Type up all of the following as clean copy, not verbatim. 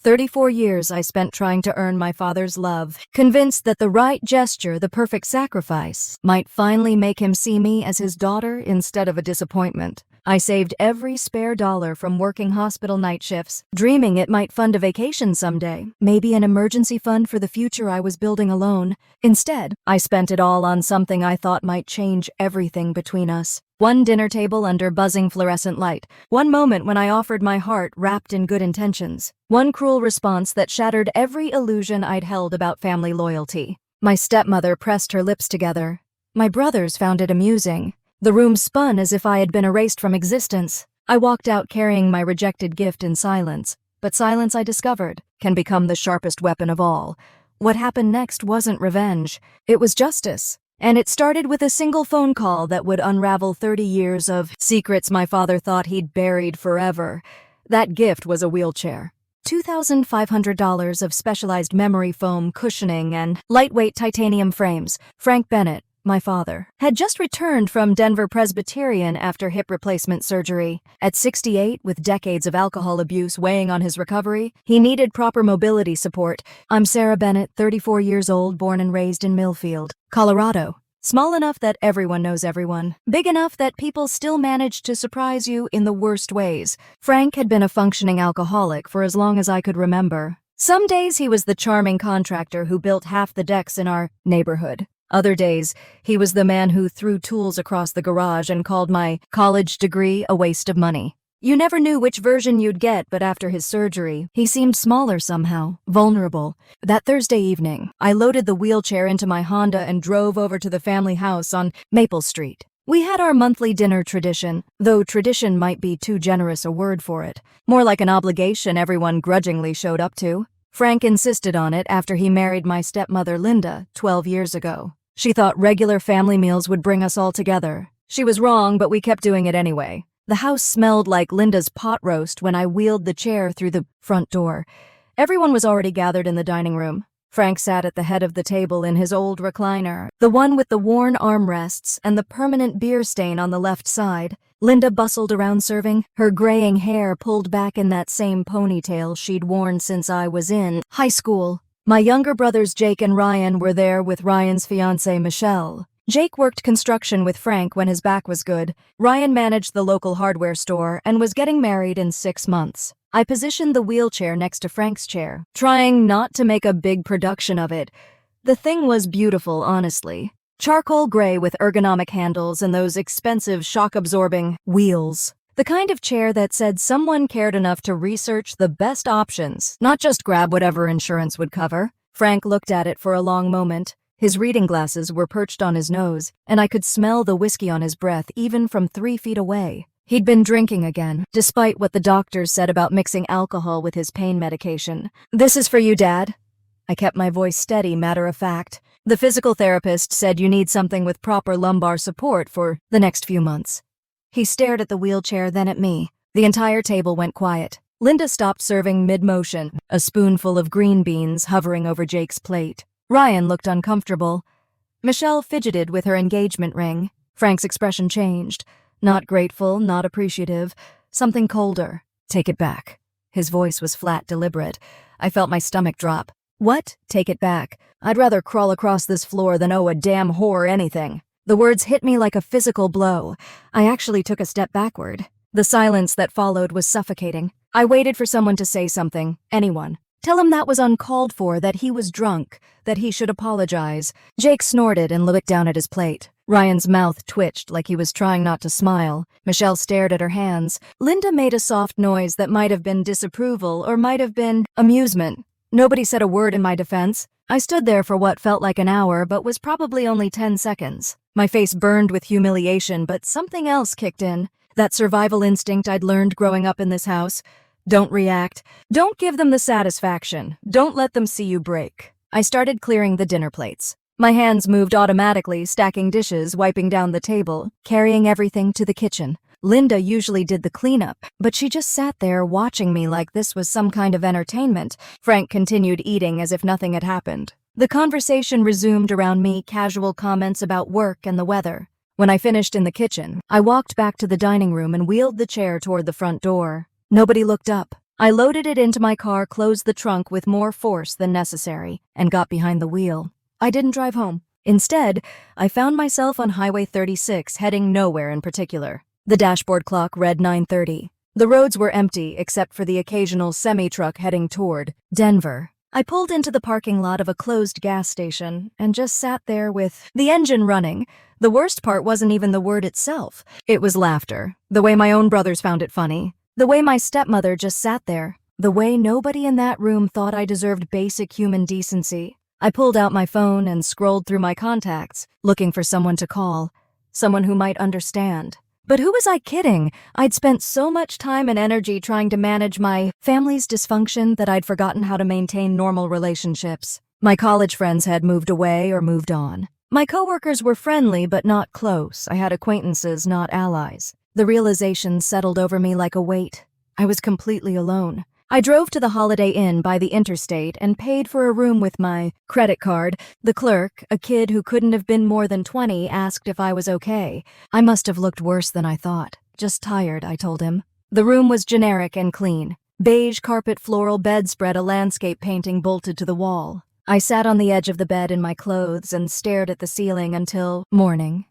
34 years I spent trying to earn my father's love, convinced that the right gesture, the perfect sacrifice, might finally make him see me as his daughter instead of a disappointment. I saved every spare dollar from working hospital night shifts, dreaming it might fund a vacation someday, maybe an emergency fund for the future I was building alone. Instead, I spent it all on something I thought might change everything between us. One dinner table under buzzing fluorescent light. One moment when I offered my heart wrapped in good intentions. One cruel response that shattered every illusion I'd held about family loyalty. My stepmother pressed her lips together. My brothers found it amusing. The room spun as if I had been erased from existence. I walked out carrying my rejected gift in silence. But silence, I discovered, can become the sharpest weapon of all. What happened next wasn't revenge. It was justice. And it started with a single phone call that would unravel 30 years of secrets my father thought he'd buried forever. That gift was a wheelchair. $2,500 of specialized memory foam cushioning and lightweight titanium frames. Frank Bennett, my father, had just returned from Denver Presbyterian after hip replacement surgery. At 68, with decades of alcohol abuse weighing on his recovery, he needed proper mobility support. I'm Sarah Bennett, 34 years old, born and raised in Millfield, Colorado. Small enough that everyone knows everyone. Big enough that people still manage to surprise you in the worst ways. Frank had been a functioning alcoholic for as long as I could remember. Some days he was the charming contractor who built half the decks in our neighborhood. Other days, he was the man who threw tools across the garage and called my college degree a waste of money. You never knew which version you'd get, but after his surgery, he seemed smaller somehow, vulnerable. That Thursday evening, I loaded the wheelchair into my Honda and drove over to the family house on Maple Street. We had our monthly dinner tradition, though tradition might be too generous a word for it. More like an obligation everyone grudgingly showed up to. Frank insisted on it after he married my stepmother Linda 12 years ago. She thought regular family meals would bring us all together. She was wrong, but we kept doing it anyway. The house smelled like Linda's pot roast when I wheeled the chair through the front door. Everyone was already gathered in the dining room. Frank sat at the head of the table in his old recliner, the one with the worn armrests and the permanent beer stain on the left side. Linda bustled around serving, her graying hair pulled back in that same ponytail she'd worn since I was in high school. My younger brothers Jake and Ryan were there with Ryan's fiancée Michelle. Jake worked construction with Frank when his back was good. Ryan managed the local hardware store and was getting married in 6 months. I positioned the wheelchair next to Frank's chair, trying not to make a big production of it. The thing was beautiful, honestly. Charcoal gray with ergonomic handles and those expensive shock-absorbing wheels. The kind of chair that said someone cared enough to research the best options, not just grab whatever insurance would cover. Frank looked at it for a long moment. His reading glasses were perched on his nose, and I could smell the whiskey on his breath even from 3 feet away. He'd been drinking again, despite what the doctors said about mixing alcohol with his pain medication. "This is for you, Dad." I kept my voice steady, matter of fact. The physical therapist said you need something with proper lumbar support for the next few months. He stared at the wheelchair, then at me. The entire table went quiet. Linda stopped serving mid-motion, a spoonful of green beans hovering over Jake's plate. Ryan looked uncomfortable. Michelle fidgeted with her engagement ring. Frank's expression changed. Not grateful, not appreciative. Something colder. "Take it back." His voice was flat, deliberate. I felt my stomach drop. "What? Take it back? I'd rather crawl across this floor than owe a damn whore anything." The words hit me like a physical blow. I actually took a step backward. The silence that followed was suffocating. I waited for someone to say something. Anyone. Tell him that was uncalled for, that he was drunk, that he should apologize. Jake snorted and looked down at his plate. Ryan's mouth twitched like he was trying not to smile. Michelle stared at her hands. Linda made a soft noise that might have been disapproval or might have been amusement. Nobody said a word in my defense. I stood there for what felt like an hour but was probably only 10 seconds. My face burned with humiliation, but something else kicked in. That survival instinct I'd learned growing up in this house. Don't react. Don't give them the satisfaction. Don't let them see you break. I started clearing the dinner plates. My hands moved automatically, stacking dishes, wiping down the table, carrying everything to the kitchen. Linda usually did the cleanup, but she just sat there watching me like this was some kind of entertainment. Frank continued eating as if nothing had happened. The conversation resumed around me, casual comments about work and the weather. When I finished in the kitchen, I walked back to the dining room and wheeled the chair toward the front door. Nobody looked up. I loaded it into my car, closed the trunk with more force than necessary, and got behind the wheel. I didn't drive home. Instead, I found myself on Highway 36, heading nowhere in particular. The dashboard clock read 9:30. The roads were empty except for the occasional semi-truck heading toward Denver. I pulled into the parking lot of a closed gas station and just sat there with the engine running. The worst part wasn't even the word itself. It was laughter. The way my own brothers found it funny. The way my stepmother just sat there. The way nobody in that room thought I deserved basic human decency. I pulled out my phone and scrolled through my contacts, looking for someone to call. Someone who might understand. But who was I kidding? I'd spent so much time and energy trying to manage my family's dysfunction that I'd forgotten how to maintain normal relationships. My college friends had moved away or moved on. My coworkers were friendly but not close. I had acquaintances, not allies. The realization settled over me like a weight. I was completely alone. I drove to the Holiday Inn by the interstate and paid for a room with my credit card. The clerk, a kid who couldn't have been more than 20, asked if I was okay. I must have looked worse than I thought. Just tired, I told him. The room was generic and clean. Beige carpet, floral bedspread, a landscape painting bolted to the wall. I sat on the edge of the bed in my clothes and stared at the ceiling until morning.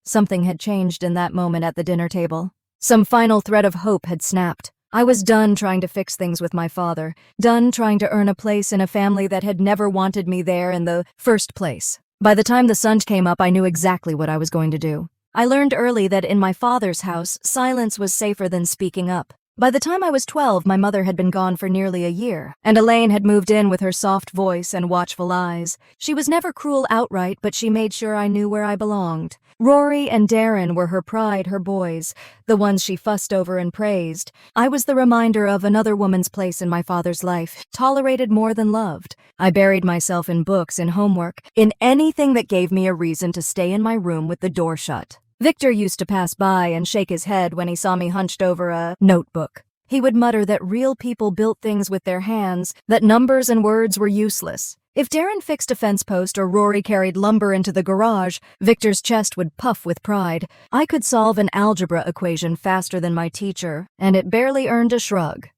Something had changed in that moment at the dinner table. Some final thread of hope had snapped. I was done trying to fix things with my father, done trying to earn a place in a family that had never wanted me there in the first place. By the time the sun came up, I knew exactly what I was going to do. I learned early that in my father's house, silence was safer than speaking up. By the time I was 12, my mother had been gone for nearly a year, and Elaine had moved in with her soft voice and watchful eyes. She was never cruel outright, but she made sure I knew where I belonged. Rory and Darren were her pride, her boys, the ones she fussed over and praised. I was the reminder of another woman's place in my father's life, tolerated more than loved. I buried myself in books, in homework, in anything that gave me a reason to stay in my room with the door shut. Victor used to pass by and shake his head when he saw me hunched over a notebook. He would mutter that real people built things with their hands, that numbers and words were useless. If Darren fixed a fence post or Rory carried lumber into the garage, Victor's chest would puff with pride. I could solve an algebra equation faster than my teacher, and it barely earned a shrug.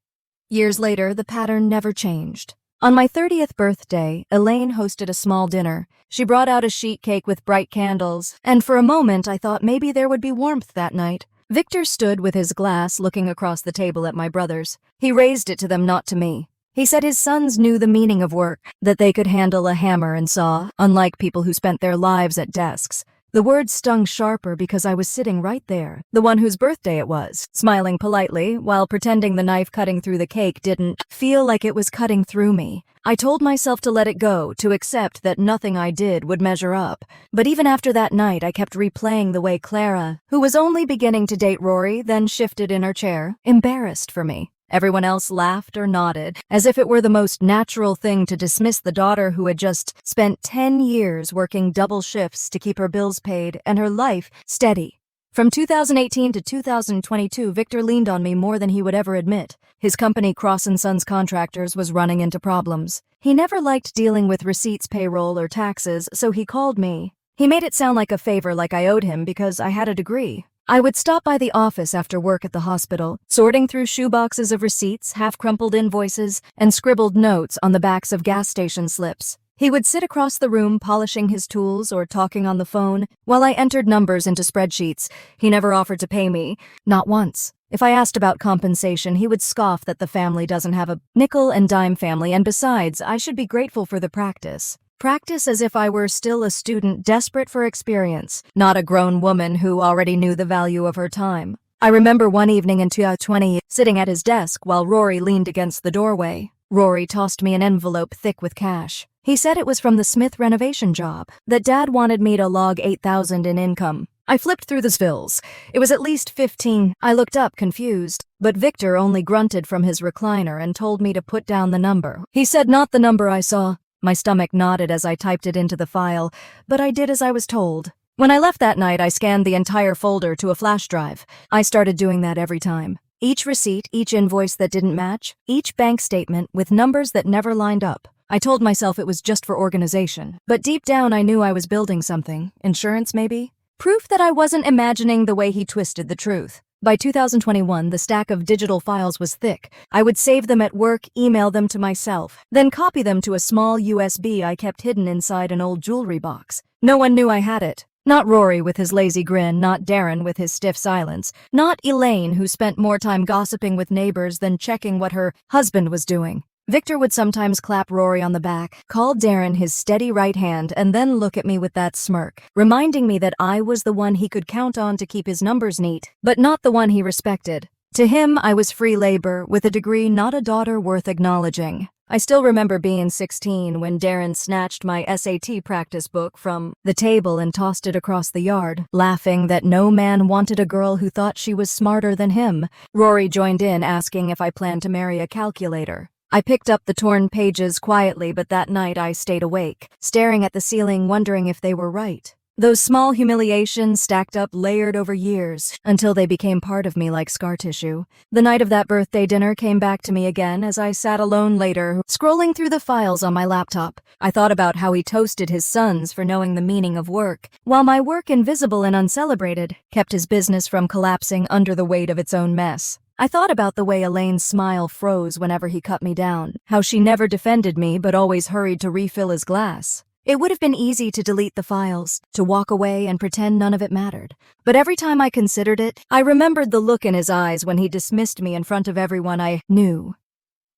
Years later, the pattern never changed. On my 30th birthday, Elaine hosted a small dinner. She brought out a sheet cake with bright candles, and for a moment I thought maybe there would be warmth that night. Victor stood with his glass looking across the table at my brothers. He raised it to them, not to me. He said his sons knew the meaning of work, that they could handle a hammer and saw, unlike people who spent their lives at desks. The words stung sharper because I was sitting right there, the one whose birthday it was, smiling politely while pretending the knife cutting through the cake didn't feel like it was cutting through me. I told myself to let it go, to accept that nothing I did would measure up. But even after that night, I kept replaying the way Clara, who was only beginning to date Rory, then shifted in her chair, embarrassed for me. Everyone else laughed or nodded, as if it were the most natural thing to dismiss the daughter who had just spent 10 years working double shifts to keep her bills paid and her life steady. From 2018 to 2022, Victor leaned on me more than he would ever admit. His company, Cross & Sons Contractors, was running into problems. He never liked dealing with receipts, payroll, or taxes, so he called me. He made it sound like a favor, like I owed him because I had a degree. I would stop by the office after work at the hospital, sorting through shoeboxes of receipts, half-crumpled invoices, and scribbled notes on the backs of gas station slips. He would sit across the room polishing his tools or talking on the phone while I entered numbers into spreadsheets. He never offered to pay me, not once. If I asked about compensation, he would scoff that the family doesn't have a nickel and dime family, and besides, I should be grateful for the practice. Practice as if I were still a student desperate for experience, not a grown woman who already knew the value of her time. I remember one evening in 2020, sitting at his desk while Rory leaned against the doorway. Rory tossed me an envelope thick with cash. He said it was from the Smith renovation job, that Dad wanted me to log $8,000 in income. I flipped through the bills. It was at least 15. I looked up, confused, but Victor only grunted from his recliner and told me to put down the number. He said not the number I saw. My stomach nodded as I typed it into the file, but I did as I was told. When I left that night, I scanned the entire folder to a flash drive. I started doing that every time. Each receipt, each invoice that didn't match, each bank statement with numbers that never lined up. I told myself it was just for organization, but deep down I knew I was building something. Insurance, maybe? Proof that I wasn't imagining the way he twisted the truth. By 2021, the stack of digital files was thick. I would save them at work, email them to myself, then copy them to a small USB I kept hidden inside an old jewelry box. No one knew I had it. Not Rory with his lazy grin, not Darren with his stiff silence, not Elaine who spent more time gossiping with neighbors than checking what her husband was doing. Victor would sometimes clap Rory on the back, call Darren his steady right hand, and then look at me with that smirk, reminding me that I was the one he could count on to keep his numbers neat, but not the one he respected. To him, I was free labor, with a degree not a daughter worth acknowledging. I still remember being 16 when Darren snatched my SAT practice book from the table and tossed it across the yard, laughing that no man wanted a girl who thought she was smarter than him. Rory joined in, asking if I planned to marry a calculator. I picked up the torn pages quietly, but that night I stayed awake, staring at the ceiling, wondering if they were right. Those small humiliations stacked up, layered over years, until they became part of me like scar tissue. The night of that birthday dinner came back to me again as I sat alone later, scrolling through the files on my laptop. I thought about how he toasted his sons for knowing the meaning of work, while my work, invisible and uncelebrated, kept his business from collapsing under the weight of its own mess. I thought about the way Elaine's smile froze whenever he cut me down, how she never defended me but always hurried to refill his glass. It would have been easy to delete the files, to walk away and pretend none of it mattered. But every time I considered it, I remembered the look in his eyes when he dismissed me in front of everyone I knew.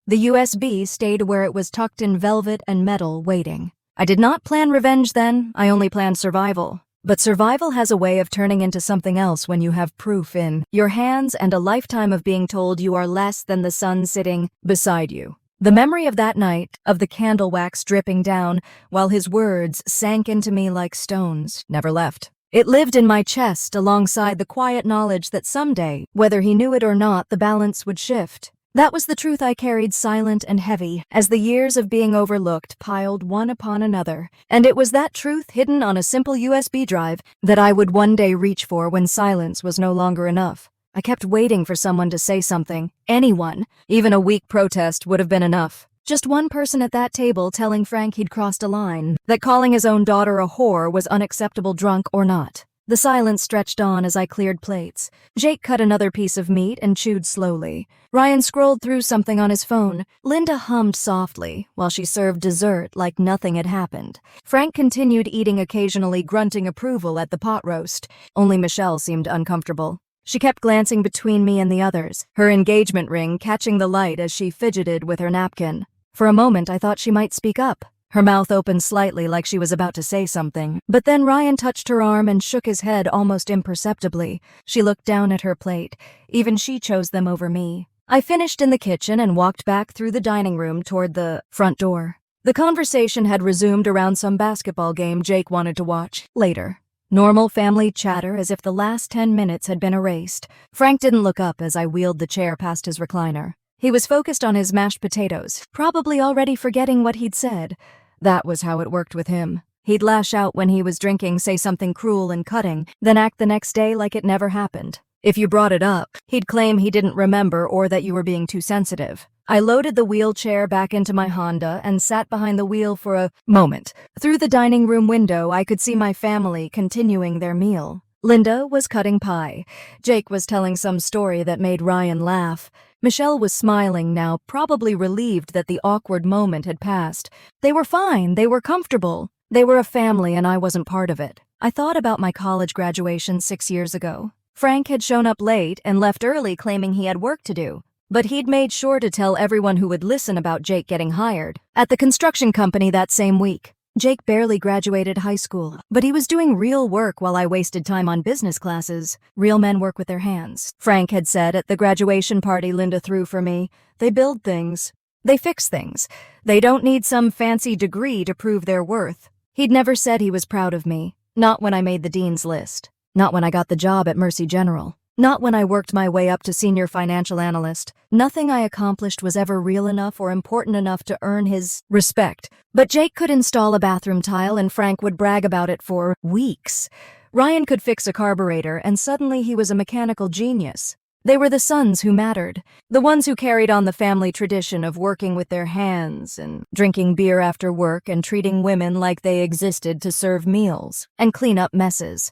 The USB stayed where it was, tucked in velvet and metal, waiting. I did not plan revenge then, I only planned survival. But survival has a way of turning into something else when you have proof in your hands and a lifetime of being told you are less than the sun sitting beside you. The memory of that night, of the candle wax dripping down, while his words sank into me like stones, never left. It lived in my chest alongside the quiet knowledge that someday, whether he knew it or not, the balance would shift. That was the truth I carried, silent and heavy, as the years of being overlooked piled one upon another. And it was that truth, hidden on a simple USB drive, that I would one day reach for when silence was no longer enough. I kept waiting for someone to say something. Anyone. Even a weak protest would have been enough. Just one person at that table telling Frank he'd crossed a line, that calling his own daughter a whore was unacceptable, drunk or not. The silence stretched on as I cleared plates. Jake cut another piece of meat and chewed slowly. Ryan scrolled through something on his phone. Linda hummed softly while she served dessert like nothing had happened. Frank continued eating, occasionally grunting approval at the pot roast. Only Michelle seemed uncomfortable. She kept glancing between me and the others, her engagement ring catching the light as she fidgeted with her napkin. For a moment I thought she might speak up. Her mouth opened slightly like she was about to say something, but then Ryan touched her arm and shook his head almost imperceptibly. She looked down at her plate. Even she chose them over me. I finished in the kitchen and walked back through the dining room toward the front door. The conversation had resumed around some basketball game Jake wanted to watch later. Normal family chatter, as if the last 10 minutes had been erased. Frank didn't look up as I wheeled the chair past his recliner. He was focused on his mashed potatoes, probably already forgetting what he'd said. That was how it worked with him. He'd lash out when he was drinking, say something cruel and cutting, then act the next day like it never happened. If you brought it up, he'd claim he didn't remember or that you were being too sensitive. I loaded the wheelchair back into my Honda and sat behind the wheel for a moment. Through the dining room window, I could see my family continuing their meal. Linda was cutting pie. Jake was telling some story that made Ryan laugh. Michelle was smiling now, probably relieved that the awkward moment had passed. They were fine, they were comfortable. They were a family and I wasn't part of it. I thought about my college graduation 6 years ago. Frank had shown up late and left early claiming he had work to do. But he'd made sure to tell everyone who would listen about Jake getting hired at the construction company that same week. Jake barely graduated high school, but he was doing real work while I wasted time on business classes. Real men work with their hands, Frank had said at the graduation party Linda threw for me. They build things. They fix things. They don't need some fancy degree to prove their worth. He'd never said he was proud of me. Not when I made the dean's list. Not when I got the job at Mercy General. Not when I worked my way up to senior financial analyst. Nothing I accomplished was ever real enough or important enough to earn his respect. But Jake could install a bathroom tile and Frank would brag about it for weeks. Ryan could fix a carburetor and suddenly he was a mechanical genius. They were the sons who mattered, the ones who carried on the family tradition of working with their hands and drinking beer after work and treating women like they existed to serve meals and clean up messes.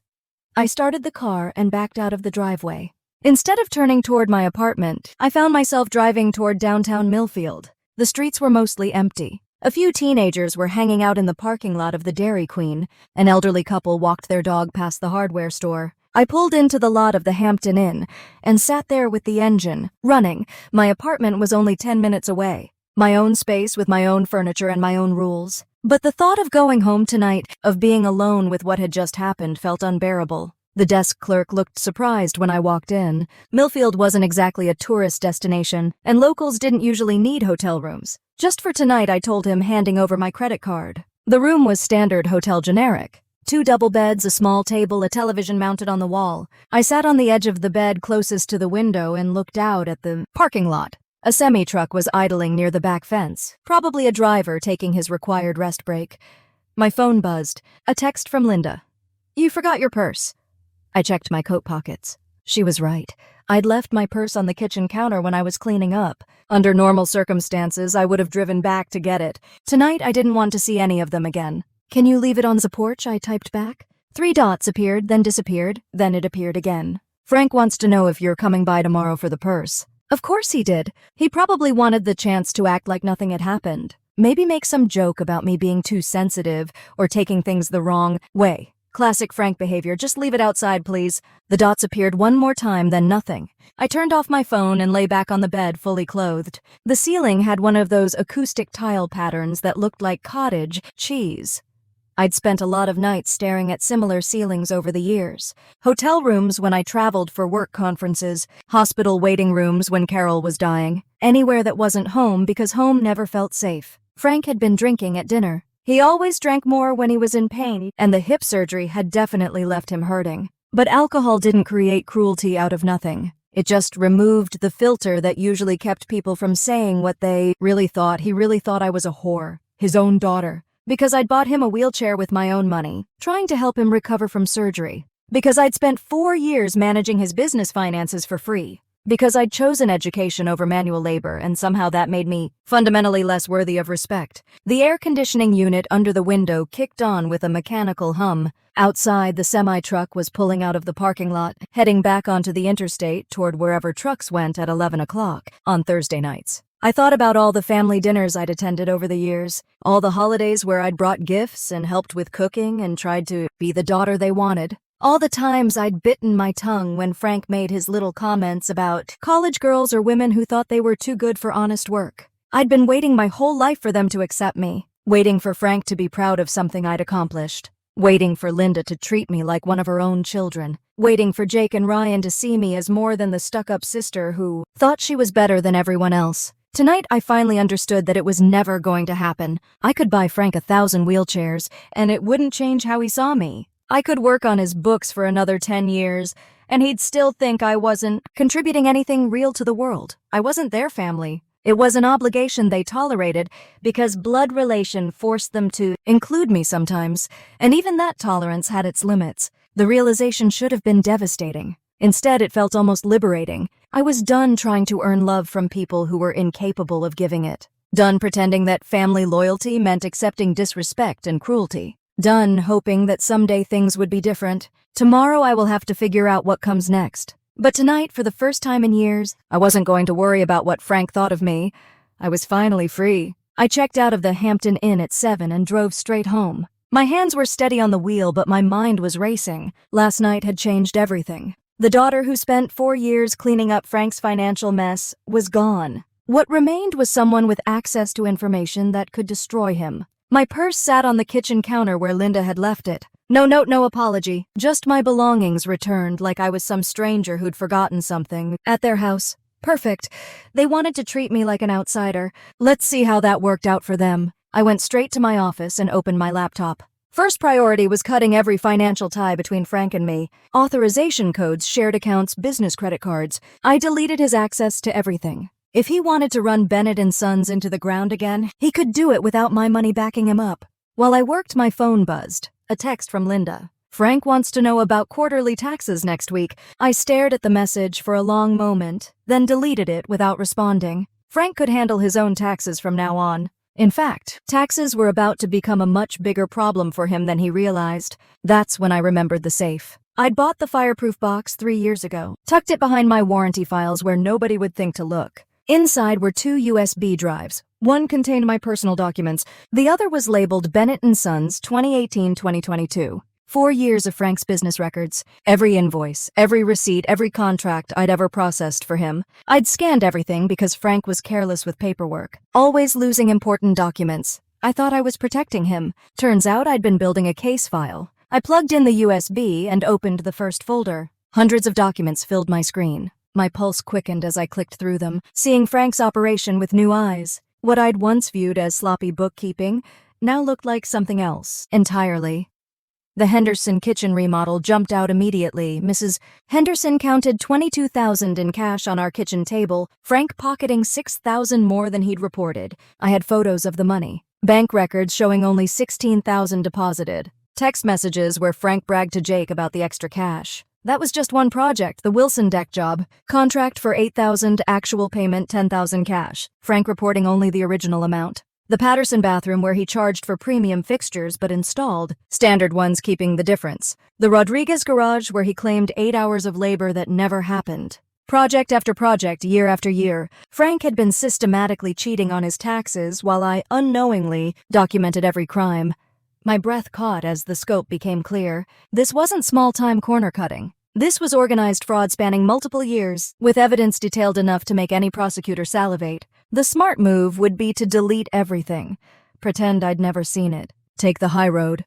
I started the car and backed out of the driveway. Instead of turning toward my apartment, I found myself driving toward downtown Millfield. The streets were mostly empty. A few teenagers were hanging out in the parking lot of the Dairy Queen. An elderly couple walked their dog past the hardware store. I pulled into the lot of the Hampton Inn and sat there with the engine running. My apartment was only 10 minutes away. My own space with my own furniture and my own rules. But the thought of going home tonight, of being alone with what had just happened, felt unbearable. The desk clerk looked surprised when I walked in. Millfield wasn't exactly a tourist destination, and locals didn't usually need hotel rooms. Just for tonight, I told him, handing over my credit card. The room was standard hotel generic. 2 double beds, a small table, a television mounted on the wall. I sat on the edge of the bed closest to the window and looked out at the parking lot. A semi-truck was idling near the back fence, probably a driver taking his required rest break. My phone buzzed. A text from Linda. "You forgot your purse." I checked my coat pockets. She was right. I'd left my purse on the kitchen counter when I was cleaning up. Under normal circumstances, I would have driven back to get it. Tonight, I didn't want to see any of them again. "Can you leave it on the porch?" I typed back. 3 dots appeared, then disappeared, then it appeared again. "Frank wants to know if you're coming by tomorrow for the purse." Of course he did. He probably wanted the chance to act like nothing had happened. Maybe make some joke about me being too sensitive or taking things the wrong way. Classic Frank behavior. "Just leave it outside, please." The dots appeared one more time, then nothing. I turned off my phone and lay back on the bed, fully clothed. The ceiling had one of those acoustic tile patterns that looked like cottage cheese. I'd spent a lot of nights staring at similar ceilings over the years. Hotel rooms when I traveled for work conferences, hospital waiting rooms when Carol was dying, anywhere that wasn't home because home never felt safe. Frank had been drinking at dinner. He always drank more when he was in pain, and the hip surgery had definitely left him hurting. But alcohol didn't create cruelty out of nothing. It just removed the filter that usually kept people from saying what they really thought. He really thought I was a whore, his own daughter. Because I'd bought him a wheelchair with my own money, trying to help him recover from surgery. Because I'd spent 4 years managing his business finances for free. Because I'd chosen education over manual labor, and somehow that made me fundamentally less worthy of respect. The air conditioning unit under the window kicked on with a mechanical hum. Outside, the semi-truck was pulling out of the parking lot, heading back onto the interstate toward wherever trucks went at 11 o'clock on Thursday nights. I thought about all the family dinners I'd attended over the years, all the holidays where I'd brought gifts and helped with cooking and tried to be the daughter they wanted. All the times I'd bitten my tongue when Frank made his little comments about college girls or women who thought they were too good for honest work. I'd been waiting my whole life for them to accept me, waiting for Frank to be proud of something I'd accomplished, waiting for Linda to treat me like one of her own children, waiting for Jake and Ryan to see me as more than the stuck-up sister who thought she was better than everyone else. Tonight, I finally understood that it was never going to happen. I could buy Frank 1,000 wheelchairs, and it wouldn't change how he saw me. I could work on his books for another 10 years, and he'd still think I wasn't contributing anything real to the world. I wasn't their family. It was an obligation they tolerated because blood relation forced them to include me sometimes, and even that tolerance had its limits. The realization should have been devastating. Instead, it felt almost liberating. I was done trying to earn love from people who were incapable of giving it. Done pretending that family loyalty meant accepting disrespect and cruelty. Done hoping that someday things would be different. Tomorrow I will have to figure out what comes next. But tonight, for the first time in years, I wasn't going to worry about what Frank thought of me. I was finally free. I checked out of the Hampton Inn at 7 and drove straight home. My hands were steady on the wheel, but my mind was racing. Last night had changed everything. The daughter who spent 4 years cleaning up Frank's financial mess was gone. What remained was someone with access to information that could destroy him. My purse sat on the kitchen counter where Linda had left it. No note, no apology. Just my belongings returned like I was some stranger who'd forgotten something at their house. Perfect. They wanted to treat me like an outsider. Let's see how that worked out for them. I went straight to my office and opened my laptop. First priority was cutting every financial tie between Frank and me. Authorization codes, shared accounts, business credit cards. I deleted his access to everything. If he wanted to run Bennett and Sons into the ground again, he could do it without my money backing him up. While I worked, my phone buzzed. A text from Linda. Frank wants to know about quarterly taxes next week. I stared at the message for a long moment, then deleted it without responding. Frank could handle his own taxes from now on. In fact, taxes were about to become a much bigger problem for him than he realized. That's when I remembered the safe. I'd bought the fireproof box 3 years ago, tucked it behind my warranty files where nobody would think to look. Inside were 2 USB drives. One contained my personal documents. The other was labeled Bennett & Sons 2018-2022. 4 years of Frank's business records. Every invoice, every receipt, every contract I'd ever processed for him. I'd scanned everything because Frank was careless with paperwork, always losing important documents. I thought I was protecting him. Turns out I'd been building a case file. I plugged in the USB and opened the first folder. Hundreds of documents filled my screen. My pulse quickened as I clicked through them, seeing Frank's operation with new eyes. What I'd once viewed as sloppy bookkeeping now looked like something else entirely. The Henderson kitchen remodel jumped out immediately. Mrs. Henderson counted $22,000 in cash on our kitchen table, Frank pocketing $6,000 more than he'd reported. I had photos of the money. Bank records showing only $16,000 deposited. Text messages where Frank bragged to Jake about the extra cash. That was just one project, the Wilson deck job. Contract for $8,000, actual payment $10,000 cash. Frank reporting only the original amount. The Patterson bathroom where he charged for premium fixtures but installed standard ones, keeping the difference. The Rodriguez garage where he claimed 8 hours of labor that never happened. Project after project, year after year, Frank had been systematically cheating on his taxes while I unknowingly documented every crime. My breath caught as the scope became clear. This wasn't small-time corner cutting. This was organized fraud spanning multiple years, with evidence detailed enough to make any prosecutor salivate. The smart move would be to delete everything. Pretend I'd never seen it. Take the high road.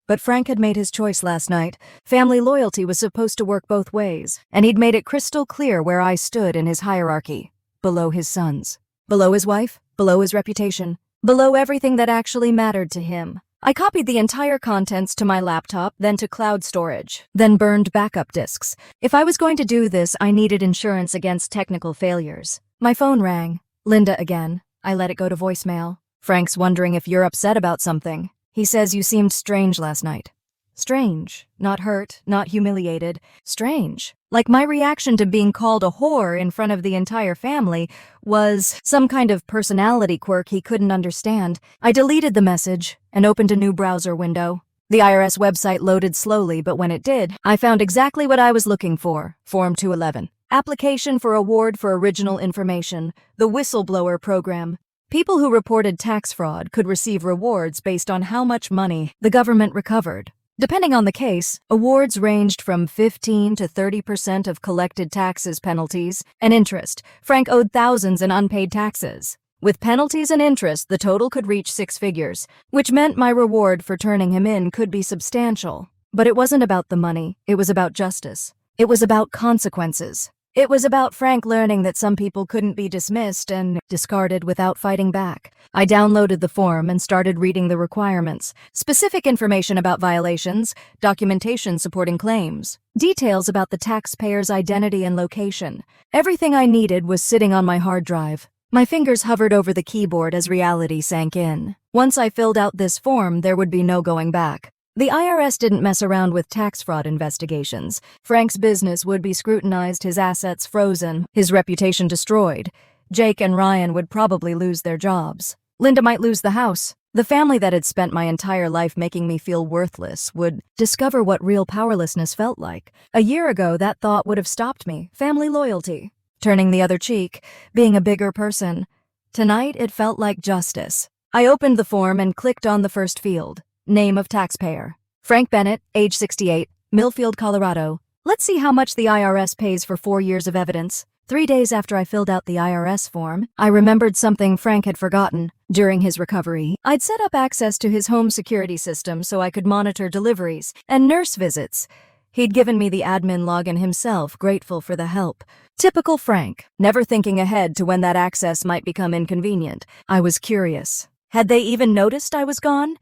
But Frank had made his choice last night. Family loyalty was supposed to work both ways, and he'd made it crystal clear where I stood in his hierarchy. Below his sons. Below his wife. Below his reputation. Below everything that actually mattered to him. I copied the entire contents to my laptop, then to cloud storage, then burned backup disks. If I was going to do this, I needed insurance against technical failures. My phone rang. Linda again. I let it go to voicemail. Frank's wondering if you're upset about something. He says you seemed strange last night. Strange. Not hurt, not humiliated. Strange. Like my reaction to being called a whore in front of the entire family was some kind of personality quirk he couldn't understand. I deleted the message and opened a new browser window. The IRS website loaded slowly, but when it did, I found exactly what I was looking for. Form 211. Application for award for original information. The whistleblower program. People who reported tax fraud could receive rewards based on how much money the government recovered. Depending on the case, awards ranged from 15 to 30% of collected taxes, penalties, and interest. Frank owed thousands in unpaid taxes. With penalties and interest, the total could reach 6 figures, which meant my reward for turning him in could be substantial. But it wasn't about the money. It was about justice. It was about consequences. It was about Frank learning that some people couldn't be dismissed and discarded without fighting back. I downloaded the form and started reading the requirements. Specific information about violations, documentation supporting claims, details about the taxpayer's identity and location. Everything I needed was sitting on my hard drive. My fingers hovered over the keyboard as reality sank in. Once I filled out this form, there would be no going back. The IRS didn't mess around with tax fraud investigations. Frank's business would be scrutinized, his assets frozen, his reputation destroyed. Jake and Ryan would probably lose their jobs. Linda might lose the house. The family that had spent my entire life making me feel worthless would discover what real powerlessness felt like. A year ago, that thought would have stopped me. Family loyalty. Turning the other cheek. Being a bigger person. Tonight, it felt like justice. I opened the form and clicked on the first field. Name of taxpayer. Frank Bennett, age 68, Millfield, Colorado. Let's see how much the IRS pays for 4 years of evidence. 3 days after I filled out the IRS form, I remembered something Frank had forgotten. During his recovery, I'd set up access to his home security system so I could monitor deliveries and nurse visits. He'd given me the admin login himself, grateful for the help. Typical Frank, never thinking ahead to when that access might become inconvenient. I was curious. Had they even noticed I was gone?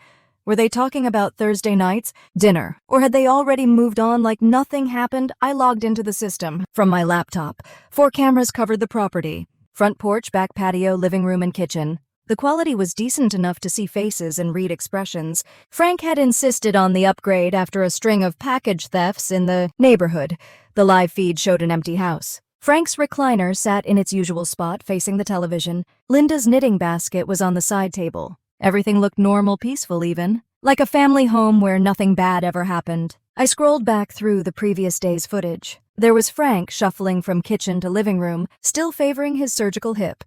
Were they talking about Thursday night's dinner? Or had they already moved on like nothing happened? I logged into the system from my laptop. 4 cameras covered the property. Front porch, back patio, living room, and kitchen. The quality was decent enough to see faces and read expressions. Frank had insisted on the upgrade after a string of package thefts in the neighborhood. The live feed showed an empty house. Frank's recliner sat in its usual spot facing the television. Linda's knitting basket was on the side table. Everything looked normal, peaceful even, like a family home where nothing bad ever happened. I scrolled back through the previous day's footage. There was Frank shuffling from kitchen to living room, still favoring his surgical hip.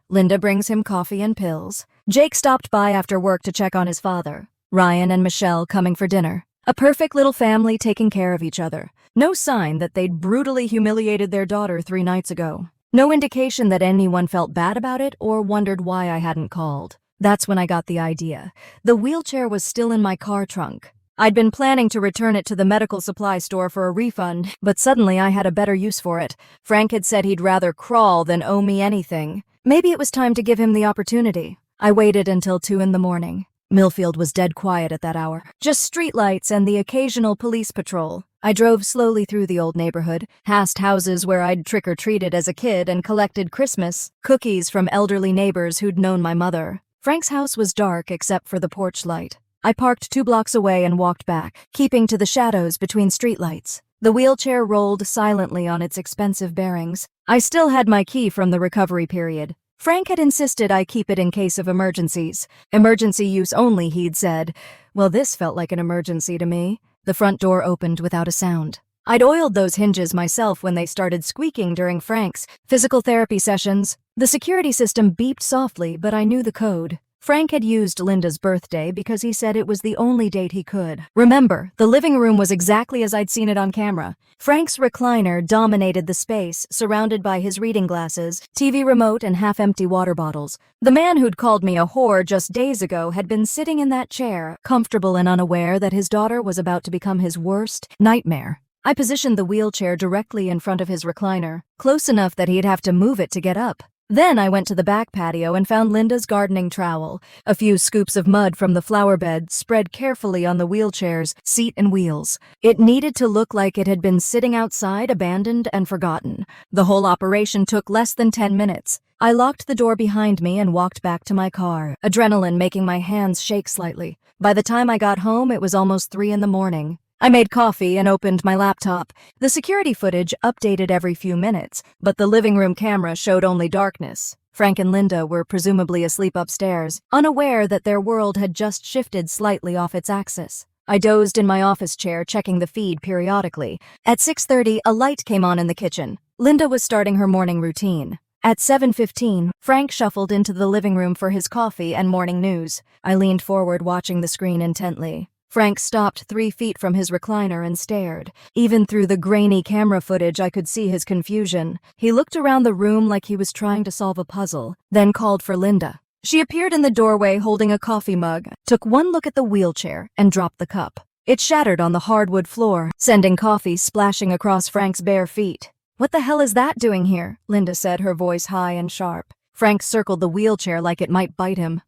Linda brings him coffee and pills. Jake stopped by after work to check on his father. Ryan and Michelle coming for dinner. A perfect little family taking care of each other. No sign that they'd brutally humiliated their daughter 3 nights ago. No indication that anyone felt bad about it or wondered why I hadn't called. That's when I got the idea. The wheelchair was still in my car trunk. I'd been planning to return it to the medical supply store for a refund, but suddenly I had a better use for it. Frank had said he'd rather crawl than owe me anything. Maybe it was time to give him the opportunity. I waited until 2 in the morning. Millfield was dead quiet at that hour. Just streetlights and the occasional police patrol. I drove slowly through the old neighborhood, past houses where I'd trick-or-treated as a kid and collected Christmas cookies from elderly neighbors who'd known my mother. Frank's house was dark except for the porch light. I parked 2 blocks away and walked back, keeping to the shadows between streetlights. The wheelchair rolled silently on its expensive bearings. I still had my key from the recovery period. Frank had insisted I keep it in case of emergencies. Emergency use only, he'd said. Well, this felt like an emergency to me. The front door opened without a sound. I'd oiled those hinges myself when they started squeaking during Frank's physical therapy sessions. The security system beeped softly, but I knew the code. Frank had used Linda's birthday because he said it was the only date he could. Remember, the living room was exactly as I'd seen it on camera. Frank's recliner dominated the space, surrounded by his reading glasses, TV remote, and half-empty water bottles. The man who'd called me a whore just days ago had been sitting in that chair, comfortable and unaware that his daughter was about to become his worst nightmare. I positioned the wheelchair directly in front of his recliner, close enough that he'd have to move it to get up. Then I went to the back patio and found Linda's gardening trowel, a few scoops of mud from the flower bed spread carefully on the wheelchair's seat and wheels. It needed to look like it had been sitting outside, abandoned and forgotten. The whole operation took less than 10 minutes. I locked the door behind me and walked back to my car, adrenaline making my hands shake slightly. By the time I got home, it was almost 3 in the morning. I made coffee and opened my laptop. The security footage updated every few minutes, but the living room camera showed only darkness. Frank and Linda were presumably asleep upstairs, unaware that their world had just shifted slightly off its axis. I dozed in my office chair, checking the feed periodically. At 6:30, a light came on in the kitchen. Linda was starting her morning routine. At 7:15, Frank shuffled into the living room for his coffee and morning news. I leaned forward, watching the screen intently. Frank stopped 3 feet from his recliner and stared. Even through the grainy camera footage, I could see his confusion. He looked around the room like he was trying to solve a puzzle, then called for Linda. She appeared in the doorway holding a coffee mug, took one look at the wheelchair, and dropped the cup. It shattered on the hardwood floor, sending coffee splashing across Frank's bare feet. "What the hell is that doing here?" Linda said, her voice high and sharp. Frank circled the wheelchair like it might bite him.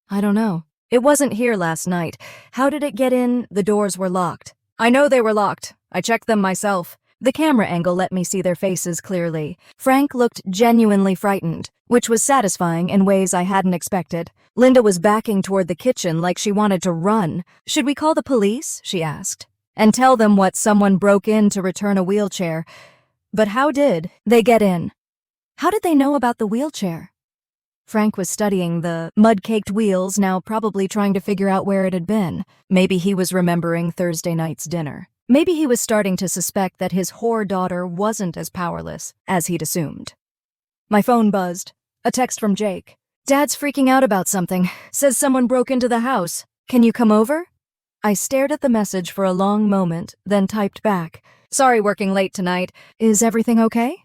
"I don't know. It wasn't here last night. How did it get in? The doors were locked." "I know they were locked. I checked them myself." The camera angle let me see their faces clearly. Frank looked genuinely frightened, which was satisfying in ways I hadn't expected. Linda was backing toward the kitchen like she wanted to run. "Should we call the police?" she asked. "And tell them what someone broke in to return a wheelchair." But how did they get in? How did they know about the wheelchair? Frank was studying the mud-caked wheels, now probably trying to figure out where it had been. Maybe he was remembering Thursday night's dinner. Maybe he was starting to suspect that his whore daughter wasn't as powerless as he'd assumed. My phone buzzed. A text from Jake. "Dad's freaking out about something. Says someone broke into the house. Can you come over?" I stared at the message for a long moment, then typed back. "Sorry working late tonight. Is everything okay?"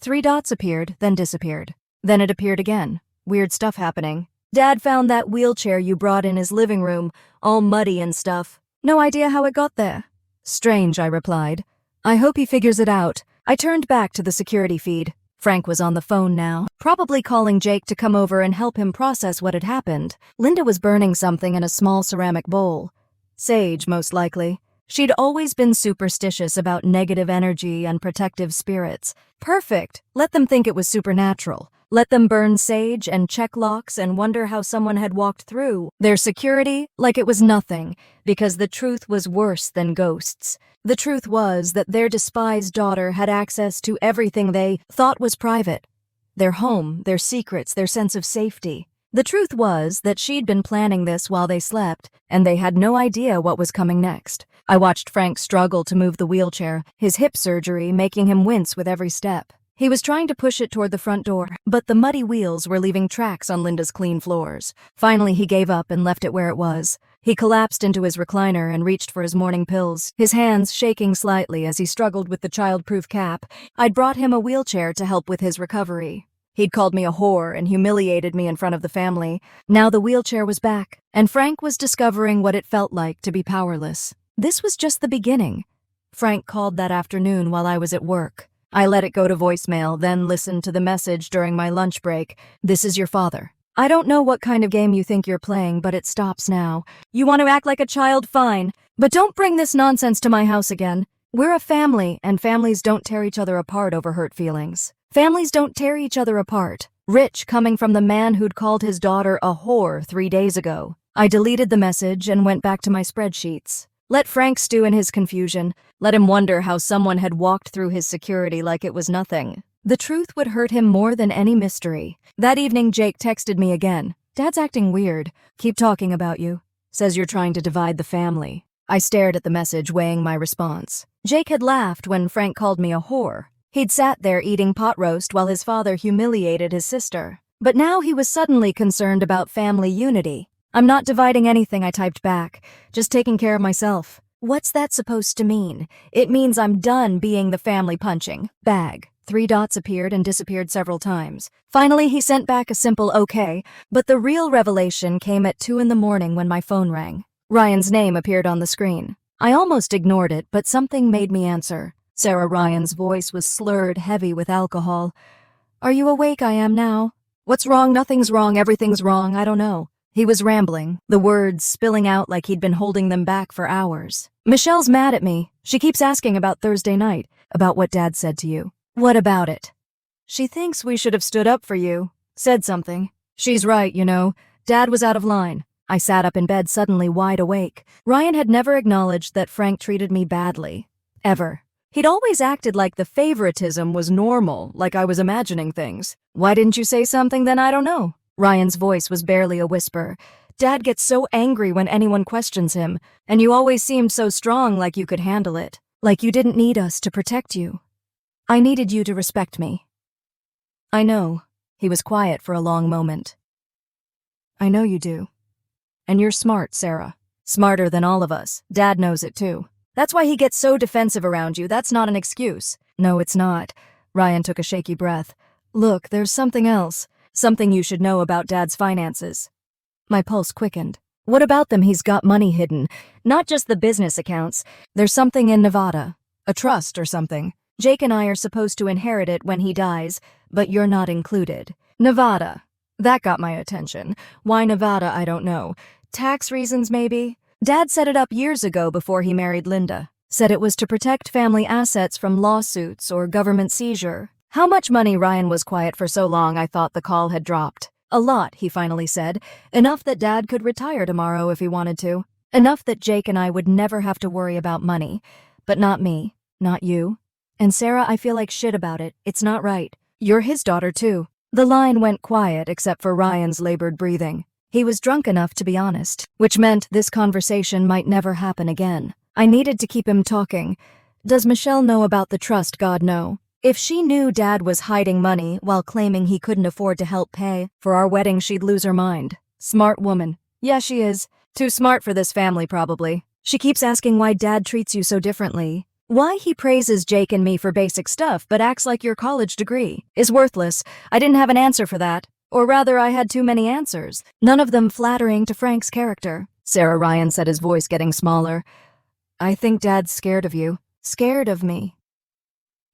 3 dots appeared, then disappeared. Then it appeared again. "Weird stuff happening. Dad found that wheelchair you brought in his living room, all muddy and stuff. No idea how it got there." "Strange," I replied. "I hope he figures it out." I turned back to the security feed. Frank was on the phone now, probably calling Jake to come over and help him process what had happened. Linda was burning something in a small ceramic bowl. Sage, most likely. She'd always been superstitious about negative energy and protective spirits. Perfect. Let them think it was supernatural. Let them burn sage and check locks and wonder how someone had walked through their security like it was nothing, because the truth was worse than ghosts. The truth was that their despised daughter had access to everything they thought was private. Their home, their secrets, their sense of safety. The truth was that she'd been planning this while they slept, and they had no idea what was coming next. I watched Frank struggle to move the wheelchair, his hip surgery making him wince with every step. He was trying to push it toward the front door, but the muddy wheels were leaving tracks on Linda's clean floors. Finally, he gave up and left it where it was. He collapsed into his recliner and reached for his morning pills, his hands shaking slightly as he struggled with the child-proof cap. I'd brought him a wheelchair to help with his recovery. He'd called me a whore and humiliated me in front of the family. Now the wheelchair was back, and Frank was discovering what it felt like to be powerless. This was just the beginning. Frank called that afternoon while I was at work. I let it go to voicemail, then listened to the message during my lunch break. "This is your father. I don't know what kind of game you think you're playing, but it stops now. You want to act like a child? Fine. But don't bring this nonsense to my house again. We're a family, and families don't tear each other apart over hurt feelings. Families don't tear each other apart." Rich coming from the man who'd called his daughter a whore 3 days ago. I deleted the message and went back to my spreadsheets. Let Frank stew in his confusion. Let him wonder how someone had walked through his security like it was nothing. The truth would hurt him more than any mystery. That evening, Jake texted me again. "Dad's acting weird. Keep talking about you. Says you're trying to divide the family." I stared at the message, weighing my response. Jake had laughed when Frank called me a whore. He'd sat there eating pot roast while his father humiliated his sister. But now he was suddenly concerned about family unity. "I'm not dividing anything," I typed back. "Just taking care of myself." What's that supposed to mean? It means I'm done being the family punching bag. 3 dots appeared and disappeared several times. Finally, he sent back a simple okay, but the real revelation came at 2 in the morning when my phone rang. Ryan's name appeared on the screen. I almost ignored it, but something made me answer. Sarah. Ryan's voice was slurred, heavy with alcohol. "Are you awake? I am now." "What's wrong? Nothing's wrong. Everything's wrong. I don't know." He was rambling, the words spilling out like he'd been holding them back for hours. "Michelle's mad at me. She keeps asking about Thursday night, about what Dad said to you." "What about it?" "She thinks we should have stood up for you. Said something." "She's right, you know. Dad was out of line." I sat up in bed, suddenly wide awake. Ryan had never acknowledged that Frank treated me badly. Ever. He'd always acted like the favoritism was normal, like I was imagining things. "Why didn't you say something then? I don't know." Ryan's voice was barely a whisper. "Dad gets so angry when anyone questions him, and you always seemed so strong, like you could handle it. Like you didn't need us to protect you. I needed you to respect me." "I know." He was quiet for a long moment. "I know you do. And you're smart, Sarah. Smarter than all of us. Dad knows it too. That's why he gets so defensive around you. That's not an excuse." "No, it's not." Ryan took a shaky breath. "Look, there's something else. Something you should know about Dad's finances." My pulse quickened. "What about them? He's got money hidden. Not just the business accounts. There's something in Nevada. A trust or something. Jake and I are supposed to inherit it when he dies, but you're not included." "Nevada." That got my attention. Why Nevada, I don't know. Tax reasons, maybe? Dad set it up years ago before he married Linda. Said it was to protect family assets from lawsuits or government seizure. How much money? Ryan was quiet for so long I thought the call had dropped. "A lot," he finally said. "Enough that Dad could retire tomorrow if he wanted to. Enough that Jake and I would never have to worry about money. But not me. Not you. And Sarah, I feel like shit about it. It's not right. You're his daughter too." The line went quiet except for Ryan's labored breathing. He was drunk enough to be honest, which meant this conversation might never happen again. I needed to keep him talking. "Does Michelle know about the trust? God, no. If she knew Dad was hiding money while claiming he couldn't afford to help pay for our wedding, she'd lose her mind. Smart woman. Yeah, she is. Too smart for this family, probably. She keeps asking why Dad treats you so differently. Why he praises Jake and me for basic stuff but acts like your college degree is worthless. I didn't have an answer for that. Or rather, I had too many answers. None of them flattering to Frank's character." Sarah. Ryan said, his voice getting smaller. "I think Dad's scared of you. Scared of me.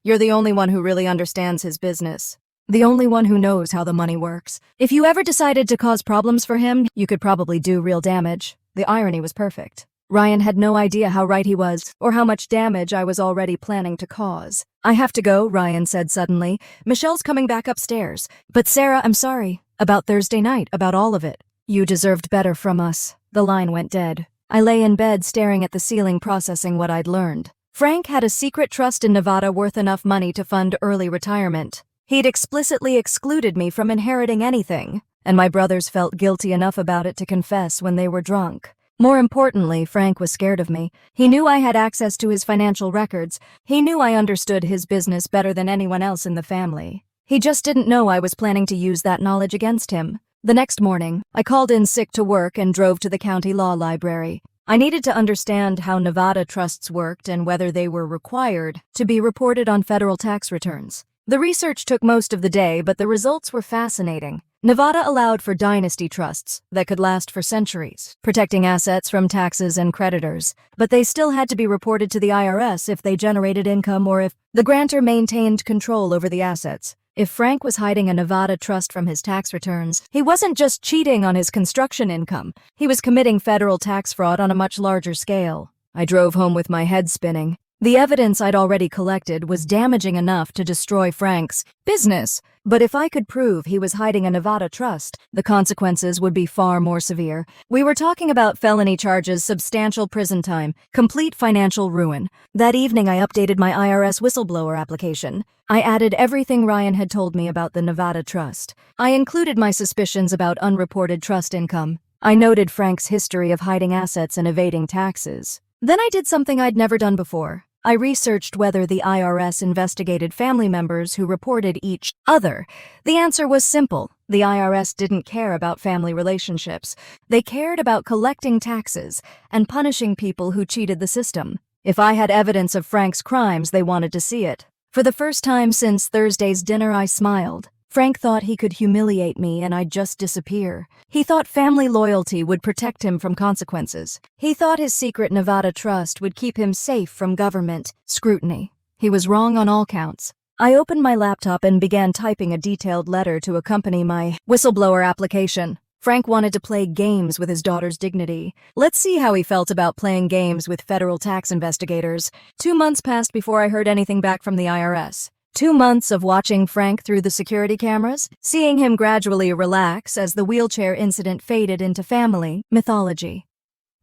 You're the only one who really understands his business. The only one who knows how the money works. If you ever decided to cause problems for him, you could probably do real damage." The irony was perfect. Ryan had no idea how right he was, or how much damage I was already planning to cause. "I have to go," Ryan said suddenly. "Michelle's coming back upstairs. But Sarah, I'm sorry. About Thursday night, about all of it. You deserved better from us." The line went dead. I lay in bed staring at the ceiling, processing what I'd learned. Frank had a secret trust in Nevada worth enough money to fund early retirement. He'd explicitly excluded me from inheriting anything. and my brothers felt guilty enough about it to confess when they were drunk. More importantly, Frank was scared of me. He knew I had access to his financial records. He knew I understood his business better than anyone else in the family. He just didn't know I was planning to use that knowledge against him. The next morning, I called in sick to work and drove to the county law library. I needed to understand how Nevada trusts worked and whether they were required to be reported on federal tax returns. The research took most of the day, but the results were fascinating. Nevada allowed for dynasty trusts that could last for centuries, protecting assets from taxes and creditors, but they still had to be reported to the IRS if they generated income or if the grantor maintained control over the assets. If Frank was hiding a Nevada trust from his tax returns, he wasn't just cheating on his construction income. He was committing federal tax fraud on a much larger scale. I drove home with my head spinning. The evidence I'd already collected was damaging enough to destroy Frank's business. But if I could prove he was hiding a Nevada trust, the consequences would be far more severe. We were talking about felony charges, substantial prison time, complete financial ruin. That evening I updated my IRS whistleblower application. I added everything Ryan had told me about the Nevada trust. I included my suspicions about unreported trust income. I noted Frank's history of hiding assets and evading taxes. Then I did something I'd never done before. I researched whether the IRS investigated family members who reported each other. The answer was simple. The IRS didn't care about family relationships. They cared about collecting taxes and punishing people who cheated the system. If I had evidence of Frank's crimes, they wanted to see it. For the first time since Thursday's dinner, I smiled. Frank thought he could humiliate me and I'd just disappear. He thought family loyalty would protect him from consequences. He thought his secret Nevada trust would keep him safe from government scrutiny. He was wrong on all counts. I opened my laptop and began typing a detailed letter to accompany my whistleblower application. Frank wanted to play games with his daughter's dignity. Let's see how he felt about playing games with federal tax investigators. 2 months passed before I heard anything back from the IRS. 2 months of watching Frank through the security cameras, seeing him gradually relax as the wheelchair incident faded into family mythology.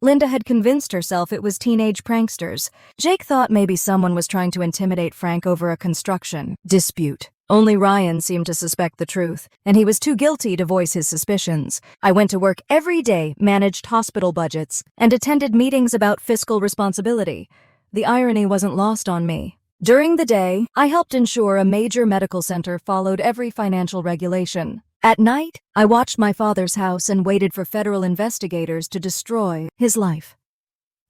Linda had convinced herself it was teenage pranksters. Jake thought maybe someone was trying to intimidate Frank over a construction dispute. Only Ryan seemed to suspect the truth, and he was too guilty to voice his suspicions. I went to work every day, managed hospital budgets, and attended meetings about fiscal responsibility. The irony wasn't lost on me. During the day, I helped ensure a major medical center followed every financial regulation. At night, I watched my father's house and waited for federal investigators to destroy his life.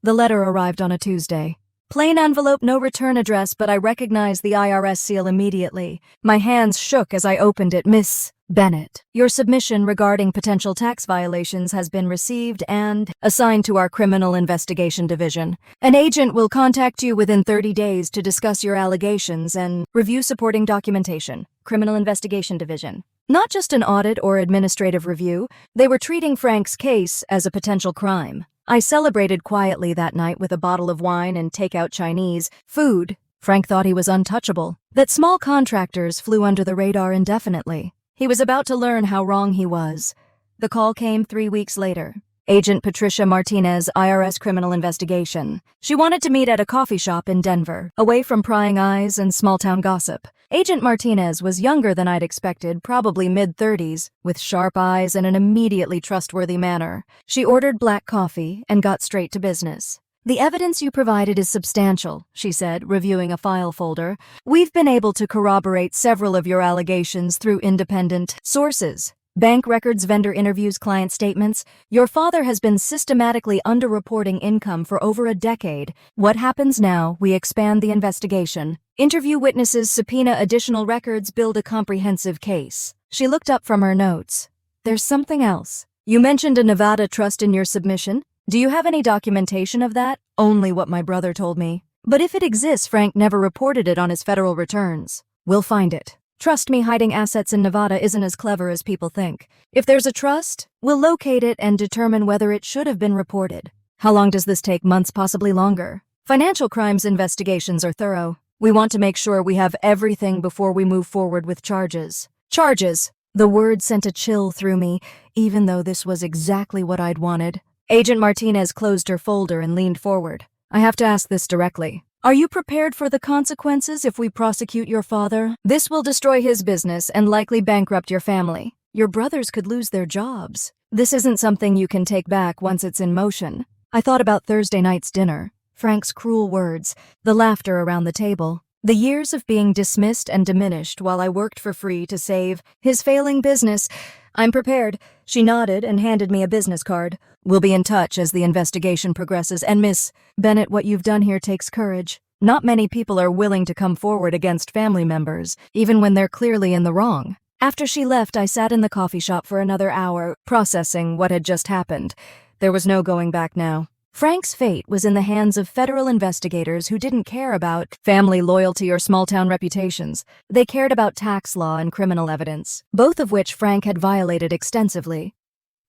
The letter arrived on a Tuesday. Plain envelope, no return address, but I recognized the IRS seal immediately. My hands shook as I opened it. Miss Bennett, your submission regarding potential tax violations has been received and assigned to our Criminal Investigation Division. An agent will contact you within 30 days to discuss your allegations and review supporting documentation. Criminal Investigation Division. Not just an audit or administrative review, they were treating Frank's case as a potential crime. I celebrated quietly that night with a bottle of wine and takeout Chinese food. Frank thought he was untouchable, that small contractors flew under the radar indefinitely. He was about to learn how wrong he was. The call came 3 weeks later. Agent Patricia Martinez, IRS Criminal Investigation. She wanted to meet at a coffee shop in Denver, away from prying eyes and small-town gossip. Agent Martinez was younger than I'd expected, probably mid-30s, with sharp eyes and an immediately trustworthy manner. She ordered black coffee and got straight to business. The evidence you provided is substantial, she said, reviewing a file folder. We've been able to corroborate several of your allegations through independent sources. Bank records, vendor interviews, client statements. Your father has been systematically underreporting income for over a decade. What happens now? We expand the investigation. Interview witnesses, subpoena additional records, build a comprehensive case. She looked up from her notes. There's something else. You mentioned a Nevada trust in your submission. Do you have any documentation of that? Only what my brother told me. But if it exists, Frank never reported it on his federal returns. We'll find it. Trust me, hiding assets in Nevada isn't as clever as people think. If there's a trust, we'll locate it and determine whether it should have been reported. How long does this take? Months, possibly longer. Financial crimes investigations are thorough. We want to make sure we have everything before we move forward with charges. Charges! The word sent a chill through me, even though this was exactly what I'd wanted. Agent Martinez closed her folder and leaned forward. I have to ask this directly. Are you prepared for the consequences if we prosecute your father? This will destroy his business and likely bankrupt your family. Your brothers could lose their jobs. This isn't something you can take back once it's in motion. I thought about Thursday night's dinner, Frank's cruel words, the laughter around the table, the years of being dismissed and diminished while I worked for free to save his failing business. I'm prepared. She nodded and handed me a business card. We'll be in touch as the investigation progresses. And Miss Bennett, what you've done here takes courage. Not many people are willing to come forward against family members, even when they're clearly in the wrong. After she left, I sat in the coffee shop for another hour, processing what had just happened. There was no going back now. Frank's fate was in the hands of federal investigators who didn't care about family loyalty or small-town reputations. They cared about tax law and criminal evidence, both of which Frank had violated extensively.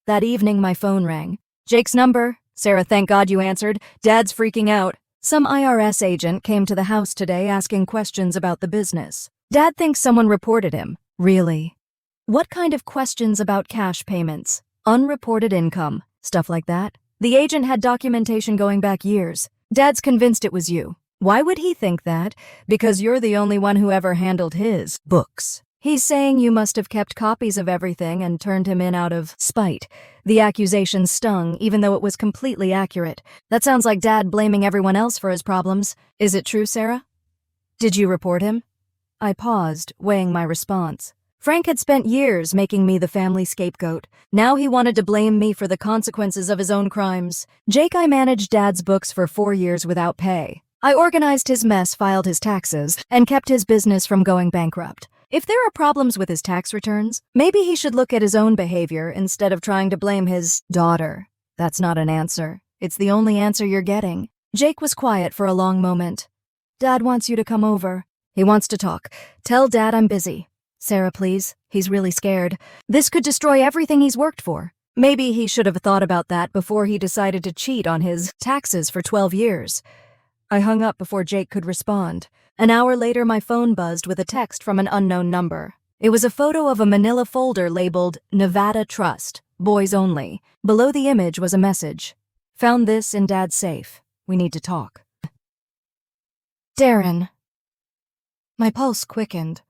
That evening, my phone rang. Jake's number. Sarah, thank God you answered. Dad's freaking out. Some IRS agent came to the house today asking questions about the business. Dad thinks someone reported him. Really? What kind of questions about cash payments? Unreported income? Stuff like that? The agent had documentation going back years. Dad's convinced it was you. Why would he think that? Because you're the only one who ever handled his books. He's saying you must have kept copies of everything and turned him in out of spite. The accusation stung, even though it was completely accurate. That sounds like Dad blaming everyone else for his problems. Is it true, Sarah? Did you report him? I paused, weighing my response. Frank had spent years making me the family scapegoat. Now he wanted to blame me for the consequences of his own crimes. Jake, I managed Dad's books for 4 years without pay. I organized his mess, filed his taxes, and kept his business from going bankrupt. If there are problems with his tax returns, maybe he should look at his own behavior instead of trying to blame his daughter. That's not an answer. It's the only answer you're getting. Jake was quiet for a long moment. Dad wants you to come over. He wants to talk. Tell Dad I'm busy. Sarah, please. He's really scared. This could destroy everything he's worked for. Maybe he should have thought about that before he decided to cheat on his taxes for 12 years. I hung up before Jake could respond. An hour later, my phone buzzed with a text from an unknown number. It was a photo of a manila folder labeled Nevada Trust, boys only. Below the image was a message. Found this in Dad's safe. We need to talk. Darren. My pulse quickened.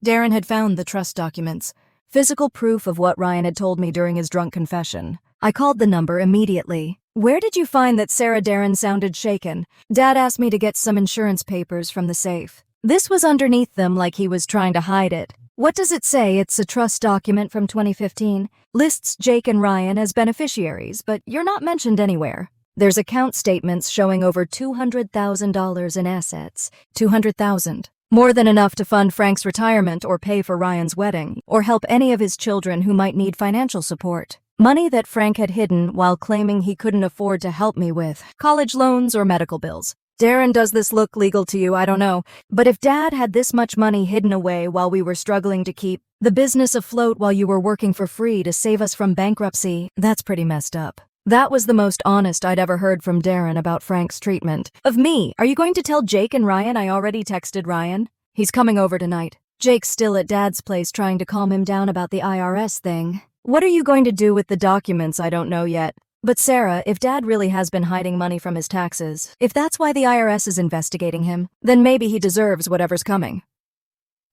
Darren had found the trust documents, physical proof of what Ryan had told me during his drunk confession. I called the number immediately. Where did you find that? Sarah? Darren sounded shaken. Dad asked me to get some insurance papers from the safe. This was underneath them, like he was trying to hide it. What does it say? It's a trust document from 2015. Lists Jake and Ryan as beneficiaries, but you're not mentioned anywhere. There's account statements showing over $200,000 in assets. $200,000. More than enough to fund Frank's retirement or pay for Ryan's wedding, or help any of his children who might need financial support. Money that Frank had hidden while claiming he couldn't afford to help me with college loans or medical bills. Darren, does this look legal to you? I don't know. But if Dad had this much money hidden away while we were struggling to keep the business afloat while you were working for free to save us from bankruptcy, that's pretty messed up. That was the most honest I'd ever heard from Darren about Frank's treatment of me. Are you going to tell Jake and Ryan? I already texted Ryan. He's coming over tonight. Jake's still at Dad's place trying to calm him down about the IRS thing. What are you going to do with the documents? I don't know yet. But Sarah, if Dad really has been hiding money from his taxes, if that's why the IRS is investigating him, then maybe he deserves whatever's coming.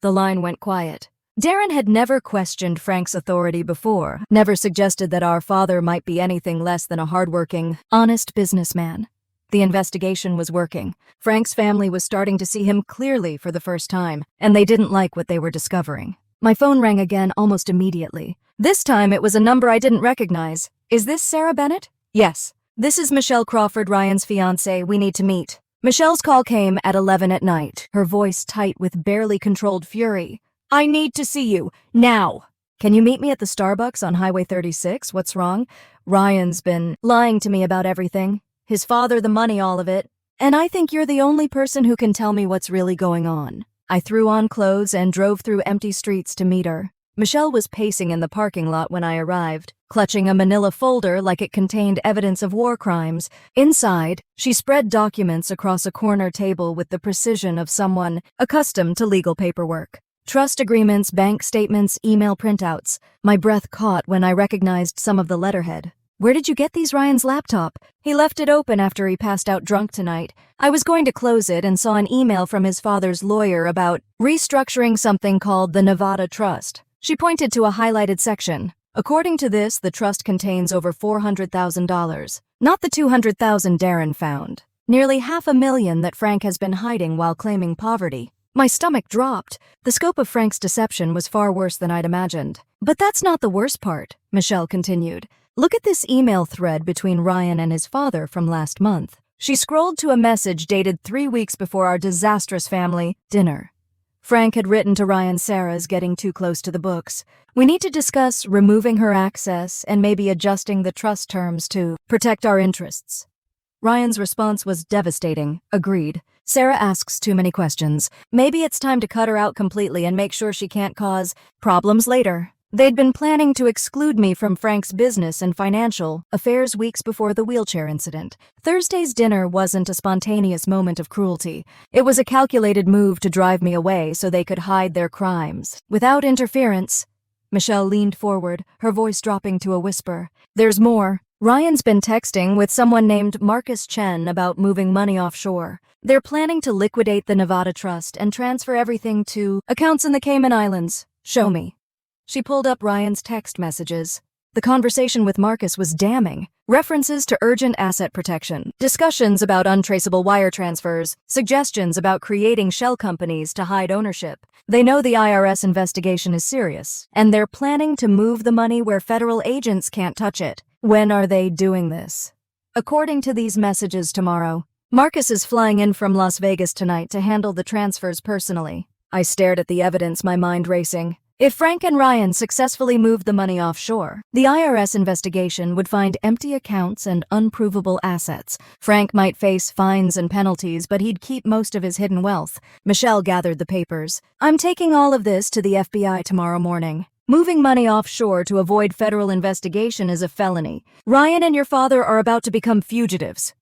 The line went quiet. Darren had never questioned Frank's authority before, never suggested that our father might be anything less than a hardworking, honest businessman. The investigation was working. Frank's family was starting to see him clearly for the first time, and they didn't like what they were discovering. My phone rang again almost immediately. This time it was a number I didn't recognize. Is this Sarah Bennett? Yes. This is Michelle Crawford, Ryan's fiancée. We need to meet. Michelle's call came at 11 at night, her voice tight with barely controlled fury. I need to see you, now. Can you meet me at the Starbucks on Highway 36? What's wrong? Ryan's been lying to me about everything. His father, the money, all of it. And I think you're the only person who can tell me what's really going on. I threw on clothes and drove through empty streets to meet her. Michelle was pacing in the parking lot when I arrived, clutching a manila folder like it contained evidence of war crimes. Inside, she spread documents across a corner table with the precision of someone accustomed to legal paperwork. Trust agreements, bank statements, email printouts. My breath caught when I recognized some of the letterhead. Where did you get these? Ryan's laptop. He left it open after he passed out drunk tonight. I was going to close it and saw an email from his father's lawyer about restructuring something called the Nevada Trust. She pointed to a highlighted section. According to this, the trust contains over $400,000, not the $200,000 Darren found. Nearly $500,000 that Frank has been hiding while claiming poverty. My stomach dropped. The scope of Frank's deception was far worse than I'd imagined. But that's not the worst part, Michelle continued. Look at this email thread between Ryan and his father from last month. She scrolled to a message dated 3 weeks before our disastrous family dinner. Frank had written to Ryan, Sarah's getting too close to the books. We need to discuss removing her access and maybe adjusting the trust terms to protect our interests. Ryan's response was devastating. Agreed. Sarah asks too many questions. Maybe it's time to cut her out completely and make sure she can't cause problems later. They'd been planning to exclude me from Frank's business and financial affairs weeks before the wheelchair incident. Thursday's dinner wasn't a spontaneous moment of cruelty. It was a calculated move to drive me away so they could hide their crimes. Without interference, Michelle leaned forward, her voice dropping to a whisper. There's more. Ryan's been texting with someone named Marcus Chen about moving money offshore. They're planning to liquidate the Nevada Trust and transfer everything to accounts in the Cayman Islands. Show me. She pulled up Ryan's text messages. The conversation with Marcus was damning. References to urgent asset protection, discussions about untraceable wire transfers, suggestions about creating shell companies to hide ownership. They know the IRS investigation is serious, and they're planning to move the money where federal agents can't touch it. When are they doing this? According to these messages tomorrow, Marcus is flying in from Las Vegas tonight to handle the transfers personally. I stared at the evidence, my mind racing. If Frank and Ryan successfully moved the money offshore, the IRS investigation would find empty accounts and unprovable assets. Frank might face fines and penalties, but he'd keep most of his hidden wealth. Michelle gathered the papers. I'm taking all of this to the FBI tomorrow morning. Moving money offshore to avoid federal investigation is a felony. Ryan and your father are about to become fugitives.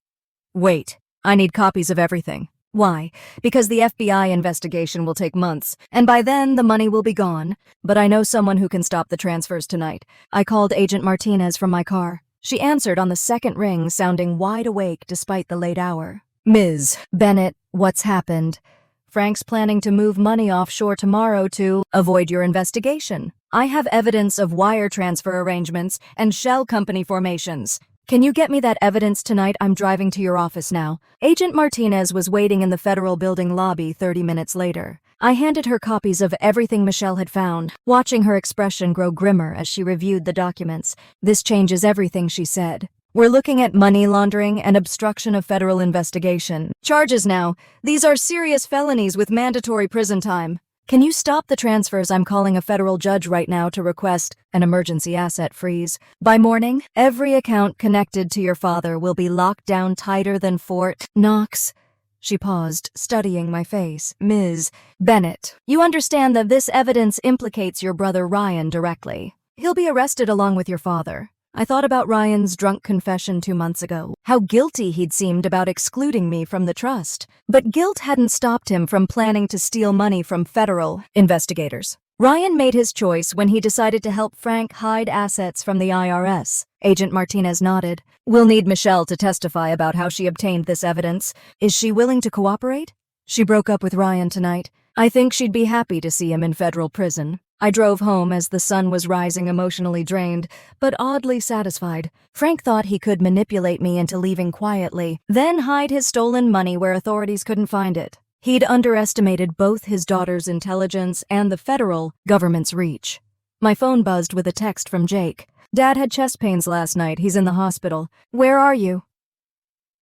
Wait, I need copies of everything. Why? Because the FBI investigation will take months, and by then the money will be gone. But I know someone who can stop the transfers tonight. I called Agent Martinez from my car. She answered on the second ring, sounding wide awake despite the late hour. Ms. Bennett, what's happened? Frank's planning to move money offshore tomorrow to avoid your investigation. I have evidence of wire transfer arrangements and shell company formations. Can you get me that evidence tonight? I'm driving to your office now. Agent Martinez was waiting in the federal building lobby 30 minutes later. I handed her copies of everything Michelle had found, watching her expression grow grimmer as she reviewed the documents. This changes everything, she said. We're looking at money laundering and obstruction of federal investigation. Charges now. These are serious felonies with mandatory prison time. Can you stop the transfers? I'm calling a federal judge right now to request an emergency asset freeze. By morning, every account connected to your father will be locked down tighter than Fort Knox. She paused, studying my face. Ms. Bennett, you understand that this evidence implicates your brother Ryan directly. He'll be arrested along with your father. I thought about Ryan's drunk confession 2 months ago, how guilty he'd seemed about excluding me from the trust. But guilt hadn't stopped him from planning to steal money from federal investigators. Ryan made his choice when he decided to help Frank hide assets from the IRS. Agent Martinez nodded. We'll need Michelle to testify about how she obtained this evidence. Is she willing to cooperate? She broke up with Ryan tonight. I think she'd be happy to see him in federal prison. I drove home as the sun was rising, emotionally drained, but oddly satisfied. Frank thought he could manipulate me into leaving quietly, then hide his stolen money where authorities couldn't find it. He'd underestimated both his daughter's intelligence and the federal government's reach. My phone buzzed with a text from Jake. Dad had chest pains last night. He's in the hospital. Where are you?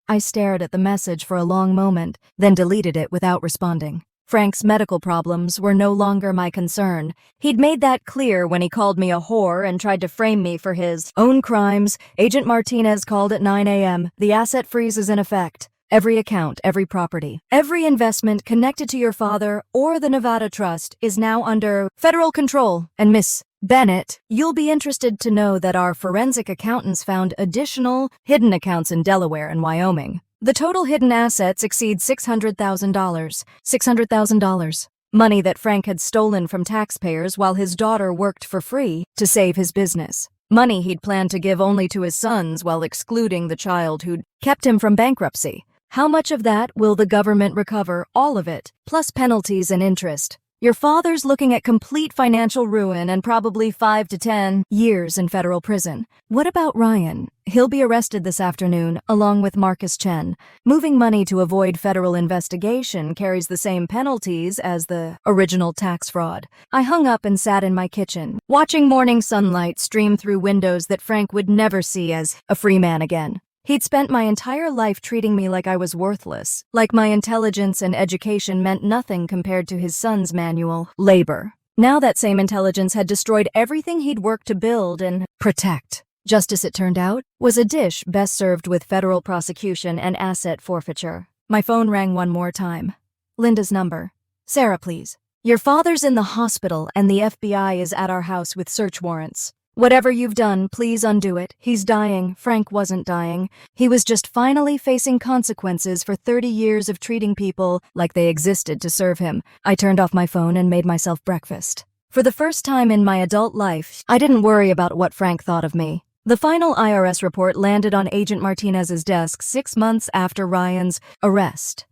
I stared at the message for a long moment, then deleted it without responding. Frank's medical problems were no longer my concern. He'd made that clear when he called me a whore and tried to frame me for his own crimes. Agent Martinez called at 9 a.m. The asset freeze is in effect. Every account, every property, every investment connected to your father or the Nevada Trust is now under federal control. And Miss Bennett, you'll be interested to know that our forensic accountants found additional hidden accounts in Delaware and Wyoming. The total hidden assets exceed $600,000. $600,000. Money that Frank had stolen from taxpayers while his daughter worked for free to save his business. Money he'd planned to give only to his sons while excluding the child who'd kept him from bankruptcy. How much of that will the government recover? All of it, plus penalties and interest. Your father's looking at complete financial ruin and probably 5 to 10 years in federal prison. What about Ryan? He'll be arrested this afternoon, along with Marcus Chen. Moving money to avoid federal investigation carries the same penalties as the original tax fraud. I hung up and sat in my kitchen, watching morning sunlight stream through windows that Frank would never see as a free man again. He'd spent my entire life treating me like I was worthless, like my intelligence and education meant nothing compared to his son's manual labor. Now that same intelligence had destroyed everything he'd worked to build and protect. Justice, it turned out, was a dish best served with federal prosecution and asset forfeiture. My phone rang one more time. Linda's number. Sarah, please. Your father's in the hospital and the FBI is at our house with search warrants. Whatever you've done, please undo it. He's dying. Frank wasn't dying. He was just finally facing consequences for 30 years of treating people like they existed to serve him. I turned off my phone and made myself breakfast. For the first time in my adult life, I didn't worry about what Frank thought of me. The final IRS report landed on Agent Martinez's desk 6 months after Ryan's arrest.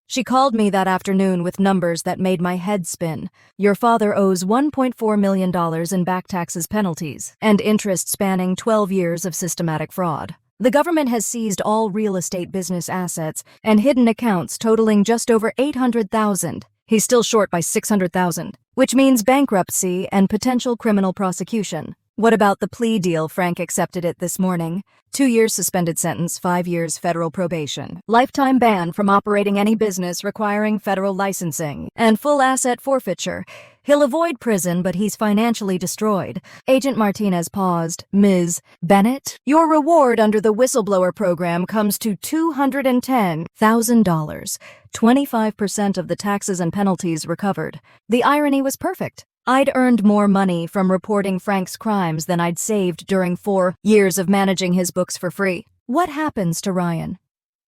She called me that afternoon with numbers that made my head spin. Your father owes $1.4 million in back taxes penalties and interest spanning 12 years of systematic fraud. The government has seized all real estate business assets and hidden accounts totaling just over $800,000. He's still short by $600,000, which means bankruptcy and potential criminal prosecution. What about the plea deal? Frank accepted it this morning. 2 years suspended sentence, 5 years federal probation, lifetime ban from operating any business requiring federal licensing, and full asset forfeiture. He'll avoid prison, but he's financially destroyed. Agent Martinez paused. Ms. Bennett, your reward under the whistleblower program comes to $210,000, 25% of the taxes and penalties recovered. The irony was perfect. I'd earned more money from reporting Frank's crimes than I'd saved during 4 years of managing his books for free. What happens to Ryan?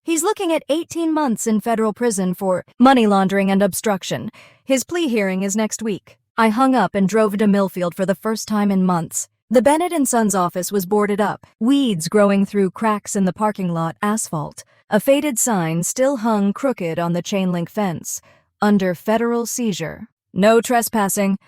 He's looking at 18 months in federal prison for money laundering and obstruction. His plea hearing is next week. I hung up and drove to Millfield for the first time in months. The Bennett & Sons office was boarded up, weeds growing through cracks in the parking lot asphalt. A faded sign still hung crooked on the chain-link fence. Under federal seizure. No trespassing.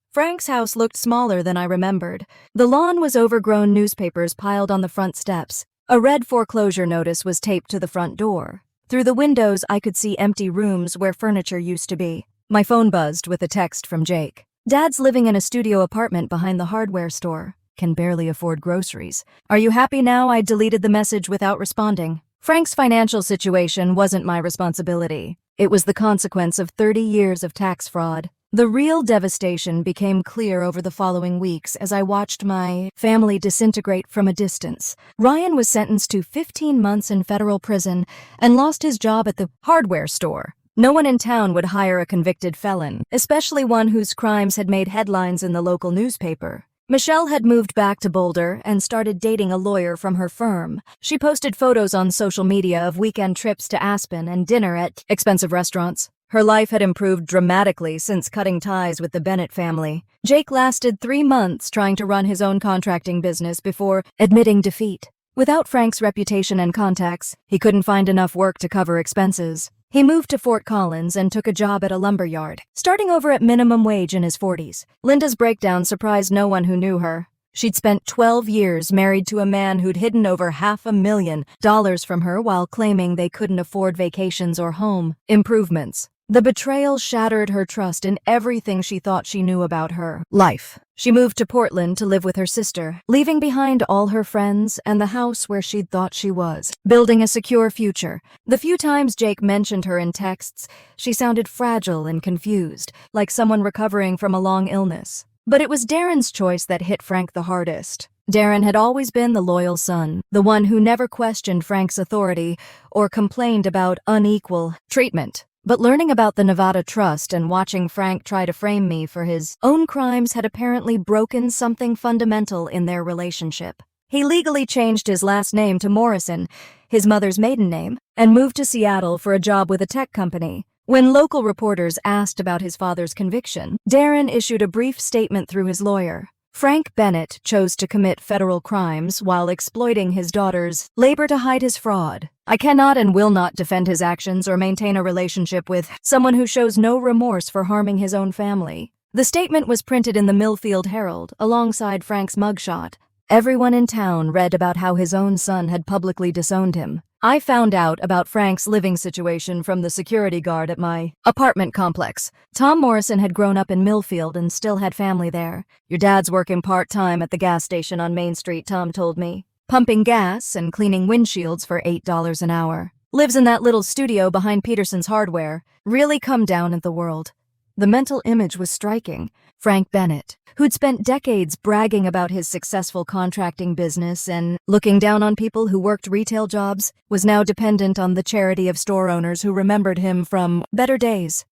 Frank's house looked smaller than I remembered. The lawn was overgrown, newspapers piled on the front steps. A red foreclosure notice was taped to the front door. Through the windows, I could see empty rooms where furniture used to be. My phone buzzed with a text from Jake. Dad's living in a studio apartment behind the hardware store. Can barely afford groceries. Are you happy now? I deleted the message without responding. Frank's financial situation wasn't my responsibility. It was the consequence of 30 years of tax fraud. The real devastation became clear over the following weeks as I watched my family disintegrate from a distance. Ryan was sentenced to 15 months in federal prison and lost his job at the hardware store. No one in town would hire a convicted felon, especially one whose crimes had made headlines in the local newspaper. Michelle had moved back to Boulder and started dating a lawyer from her firm. She posted photos on social media of weekend trips to Aspen and dinner at expensive restaurants. Her life had improved dramatically since cutting ties with the Bennett family. Jake lasted 3 months trying to run his own contracting business before admitting defeat. Without Frank's reputation and contacts, he couldn't find enough work to cover expenses. He moved to Fort Collins and took a job at a lumber yard, starting over at minimum wage in his 40s. Linda's breakdown surprised no one who knew her. She'd spent 12 years married to a man who'd hidden over $500,000 from her while claiming they couldn't afford vacations or home improvements. The betrayal shattered her trust in everything she thought she knew about her life. She moved to Portland to live with her sister, leaving behind all her friends and the house where she'd thought she was, building a secure future. The few times Jake mentioned her in texts, she sounded fragile and confused, like someone recovering from a long illness. But it was Darren's choice that hit Frank the hardest. Darren had always been the loyal son, the one who never questioned Frank's authority or complained about unequal treatment. But learning about the Nevada Trust and watching Frank try to frame me for his own crimes had apparently broken something fundamental in their relationship. He legally changed his last name to Morrison, his mother's maiden name, and moved to Seattle for a job with a tech company. When local reporters asked about his father's conviction, Darren issued a brief statement through his lawyer. Frank Bennett chose to commit federal crimes while exploiting his daughter's labor to hide his fraud. I cannot and will not defend his actions or maintain a relationship with someone who shows no remorse for harming his own family. The statement was printed in the Millfield Herald alongside Frank's mugshot. Everyone in town read about how his own son had publicly disowned him. I found out about Frank's living situation from the security guard at my apartment complex. Tom Morrison had grown up in Millfield and still had family there. Your dad's working part-time at the gas station on Main Street, Tom told me. Pumping gas and cleaning windshields for $8 an hour. Lives in that little studio behind Peterson's Hardware. Really come down at the world. The mental image was striking. Frank Bennett, who'd spent decades bragging about his successful contracting business and looking down on people who worked retail jobs, was now dependent on the charity of store owners who remembered him from better days.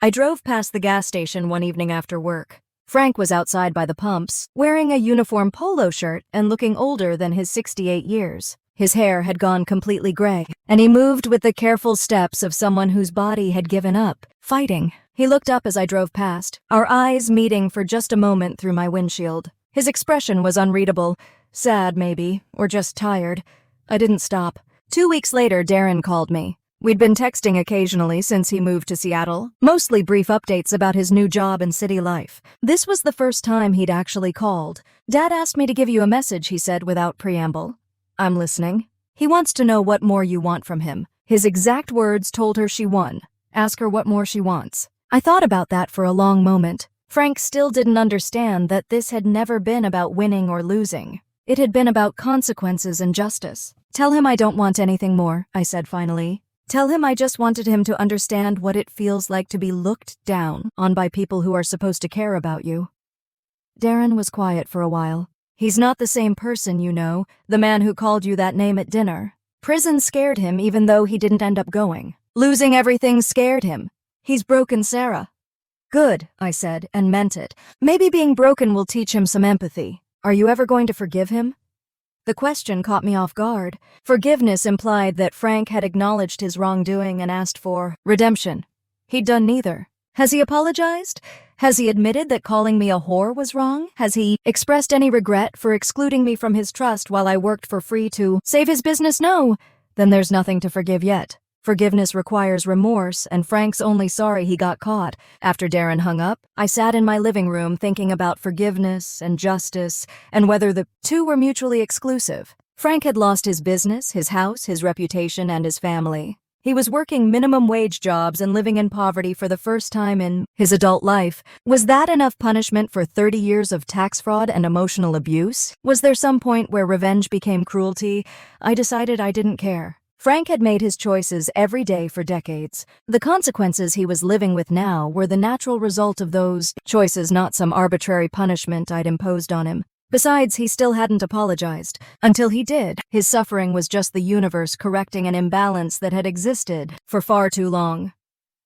I drove past the gas station one evening after work. Frank was outside by the pumps, wearing a uniform polo shirt and looking older than his 68 years. His hair had gone completely gray, and he moved with the careful steps of someone whose body had given up, fighting. He looked up as I drove past, our eyes meeting for just a moment through my windshield. His expression was unreadable. Sad, maybe, or just tired. I didn't stop. 2 weeks later, Darren called me. We'd been texting occasionally since he moved to Seattle, mostly brief updates about his new job and city life. This was the first time he'd actually called. Dad asked me to give you a message, he said without preamble. I'm listening. He wants to know what more you want from him. His exact words told her she won. Ask her what more she wants. I thought about that for a long moment. Frank still didn't understand that this had never been about winning or losing. It had been about consequences and justice. Tell him I don't want anything more, I said finally. Tell him I just wanted him to understand what it feels like to be looked down on by people who are supposed to care about you. Darren was quiet for a while. He's not the same person, you know, the man who called you that name at dinner. Prison scared him even though he didn't end up going. Losing everything scared him. He's broken Sarah. Good, I said, and meant it. Maybe being broken will teach him some empathy. Are you ever going to forgive him? The question caught me off guard. Forgiveness implied that Frank had acknowledged his wrongdoing and asked for redemption. He'd done neither. Has he apologized? Has he admitted that calling me a whore was wrong? Has he expressed any regret for excluding me from his trust while I worked for free to save his business? No. Then there's nothing to forgive yet. Forgiveness requires remorse, and Frank's only sorry he got caught. After Darren hung up, I sat in my living room thinking about forgiveness and justice and whether the two were mutually exclusive. Frank had lost his business, his house, his reputation, and his family. He was working minimum wage jobs and living in poverty for the first time in his adult life. Was that enough punishment for 30 years of tax fraud and emotional abuse? Was there some point where revenge became cruelty? I decided I didn't care. Frank had made his choices every day for decades. The consequences he was living with now were the natural result of those choices, not some arbitrary punishment I'd imposed on him. Besides, he still hadn't apologized. Until he did, his suffering was just the universe correcting an imbalance that had existed for far too long.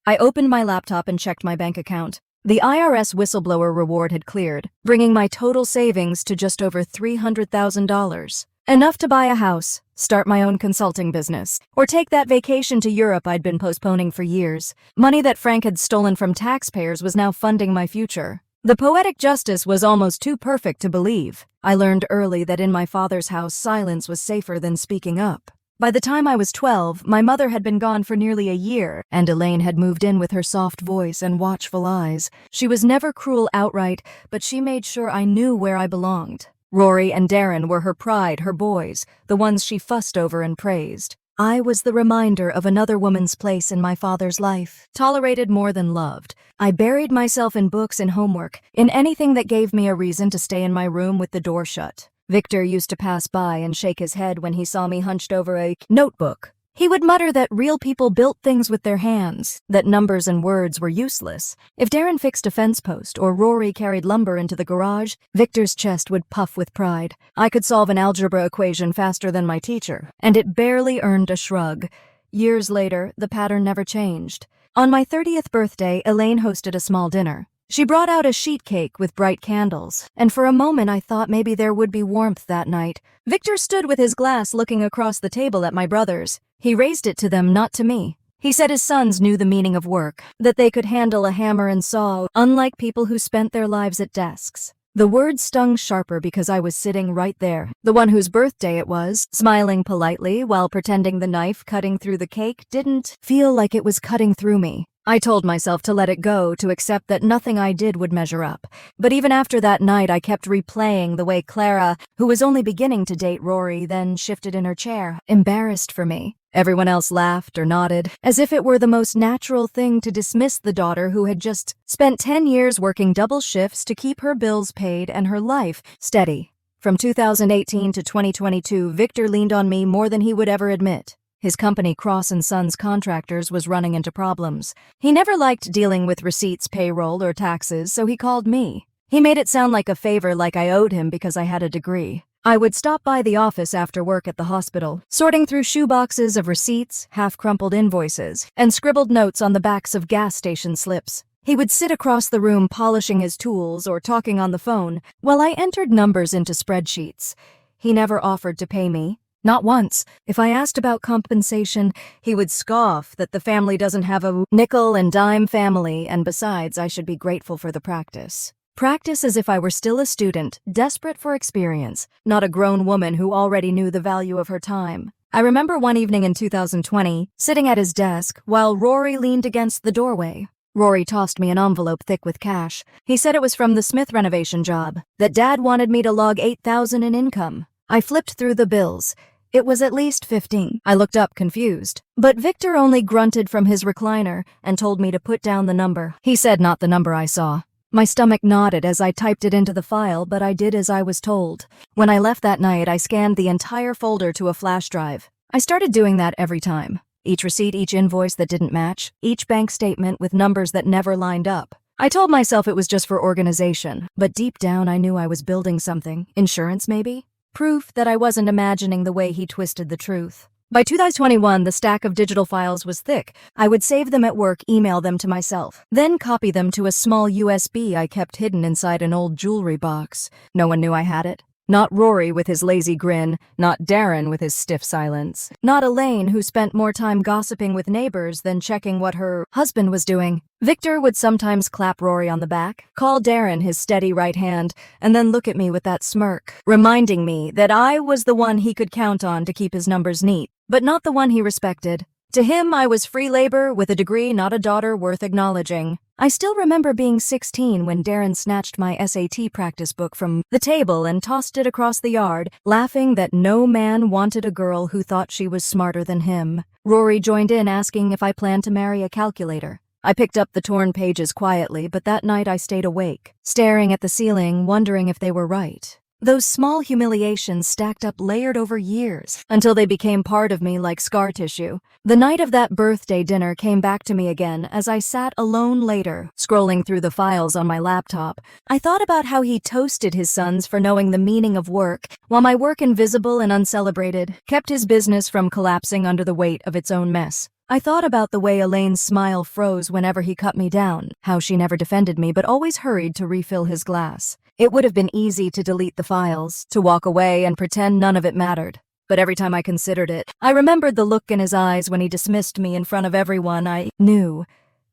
I opened my laptop and checked my bank account. The IRS whistleblower reward had cleared, bringing my total savings to just over $300,000. Enough to buy a house, start my own consulting business, or take that vacation to Europe I'd been postponing for years. Money that Frank had stolen from taxpayers was now funding my future. The poetic justice was almost too perfect to believe. I learned early that in my father's house, silence was safer than speaking up. By the time I was 12, my mother had been gone for nearly a year, and Elaine had moved in with her soft voice and watchful eyes. She was never cruel outright, but she made sure I knew where I belonged. Rory and Darren were her pride, her boys, the ones she fussed over and praised. I was the reminder of another woman's place in my father's life, tolerated more than loved. I buried myself in books and homework, in anything that gave me a reason to stay in my room with the door shut. Victor used to pass by and shake his head when he saw me hunched over a notebook. He would mutter that real people built things with their hands, that numbers and words were useless. If Darren fixed a fence post or Rory carried lumber into the garage, Victor's chest would puff with pride. I could solve an algebra equation faster than my teacher, and it barely earned a shrug. Years later, the pattern never changed. On my 30th birthday, Elaine hosted a small dinner. She brought out a sheet cake with bright candles, and for a moment I thought maybe there would be warmth that night. Victor stood with his glass looking across the table at my brothers. He raised it to them, not to me. He said his sons knew the meaning of work, that they could handle a hammer and saw, unlike people who spent their lives at desks. The word stung sharper because I was sitting right there, the one whose birthday it was, smiling politely while pretending the knife cutting through the cake didn't feel like it was cutting through me. I told myself to let it go, to accept that nothing I did would measure up. But even after that night, I kept replaying the way Clara, who was only beginning to date Rory, then shifted in her chair, embarrassed for me. Everyone else laughed or nodded, as if it were the most natural thing to dismiss the daughter who had just spent 10 years working double shifts to keep her bills paid and her life steady. From 2018 to 2022, Victor leaned on me more than he would ever admit. His company, Cross & Sons Contractors, was running into problems. He never liked dealing with receipts, payroll, or taxes, so he called me. He made it sound like a favor, like I owed him because I had a degree. I would stop by the office after work at the hospital, sorting through shoeboxes of receipts, half-crumpled invoices, and scribbled notes on the backs of gas station slips. He would sit across the room polishing his tools or talking on the phone while I entered numbers into spreadsheets. He never offered to pay me. Not once. If I asked about compensation, he would scoff that the family doesn't have a nickel and dime family, and besides, I should be grateful for the practice. Practice as if I were still a student, desperate for experience, not a grown woman who already knew the value of her time. I remember one evening in 2020, sitting at his desk while Rory leaned against the doorway. Rory tossed me an envelope thick with cash. He said it was from the Smith renovation job, that Dad wanted me to log $8,000 in income. I flipped through the bills. It was at least 15. I looked up, confused. But Victor only grunted from his recliner and told me to put down the number. He said not the number I saw. My stomach knotted as I typed it into the file, but I did as I was told. When I left that night, I scanned the entire folder to a flash drive. I started doing that every time. Each receipt, each invoice that didn't match, each bank statement with numbers that never lined up. I told myself it was just for organization, but deep down I knew I was building something. Insurance, maybe? Proof that I wasn't imagining the way he twisted the truth. By 2021, the stack of digital files was thick. I would save them at work, email them to myself, then copy them to a small USB I kept hidden inside an old jewelry box. No one knew I had it. Not Rory with his lazy grin, not Darren with his stiff silence, not Elaine who spent more time gossiping with neighbors than checking what her husband was doing. Victor would sometimes clap Rory on the back, call Darren his steady right hand, and then look at me with that smirk, reminding me that I was the one he could count on to keep his numbers neat, but not the one he respected. To him, I was free labor with a degree, not a daughter worth acknowledging. I still remember being 16 when Darren snatched my SAT practice book from the table and tossed it across the yard, laughing that no man wanted a girl who thought she was smarter than him. Rory joined in, asking if I planned to marry a calculator. I picked up the torn pages quietly, but that night I stayed awake, staring at the ceiling, wondering if they were right. Those small humiliations stacked up layered over years until they became part of me like scar tissue. The night of that birthday dinner came back to me again as I sat alone later, scrolling through the files on my laptop. I thought about how he toasted his sons for knowing the meaning of work, while my work, invisible and uncelebrated, kept his business from collapsing under the weight of its own mess. I thought about the way Elaine's smile froze whenever he cut me down, how she never defended me but always hurried to refill his glass. It would have been easy to delete the files, to walk away and pretend none of it mattered. But every time I considered it, I remembered the look in his eyes when he dismissed me in front of everyone I knew.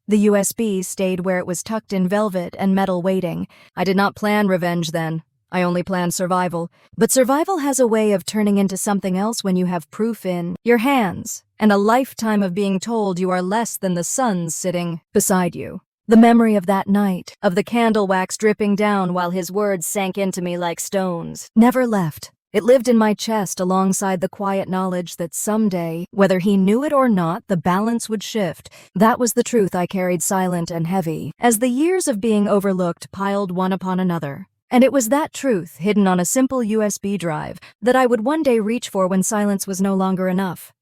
The USB stayed where it was, tucked in velvet and metal, waiting. I did not plan revenge then. I only planned survival. But survival has a way of turning into something else when you have proof in your hands, and a lifetime of being told you are less than the sons sitting beside you. The memory of that night, of the candle wax dripping down while his words sank into me like stones, never left. It lived in my chest alongside the quiet knowledge that someday, whether he knew it or not, the balance would shift. That was the truth I carried, silent and heavy, as the years of being overlooked piled one upon another. And it was that truth, hidden on a simple USB drive, that I would one day reach for when silence was no longer enough.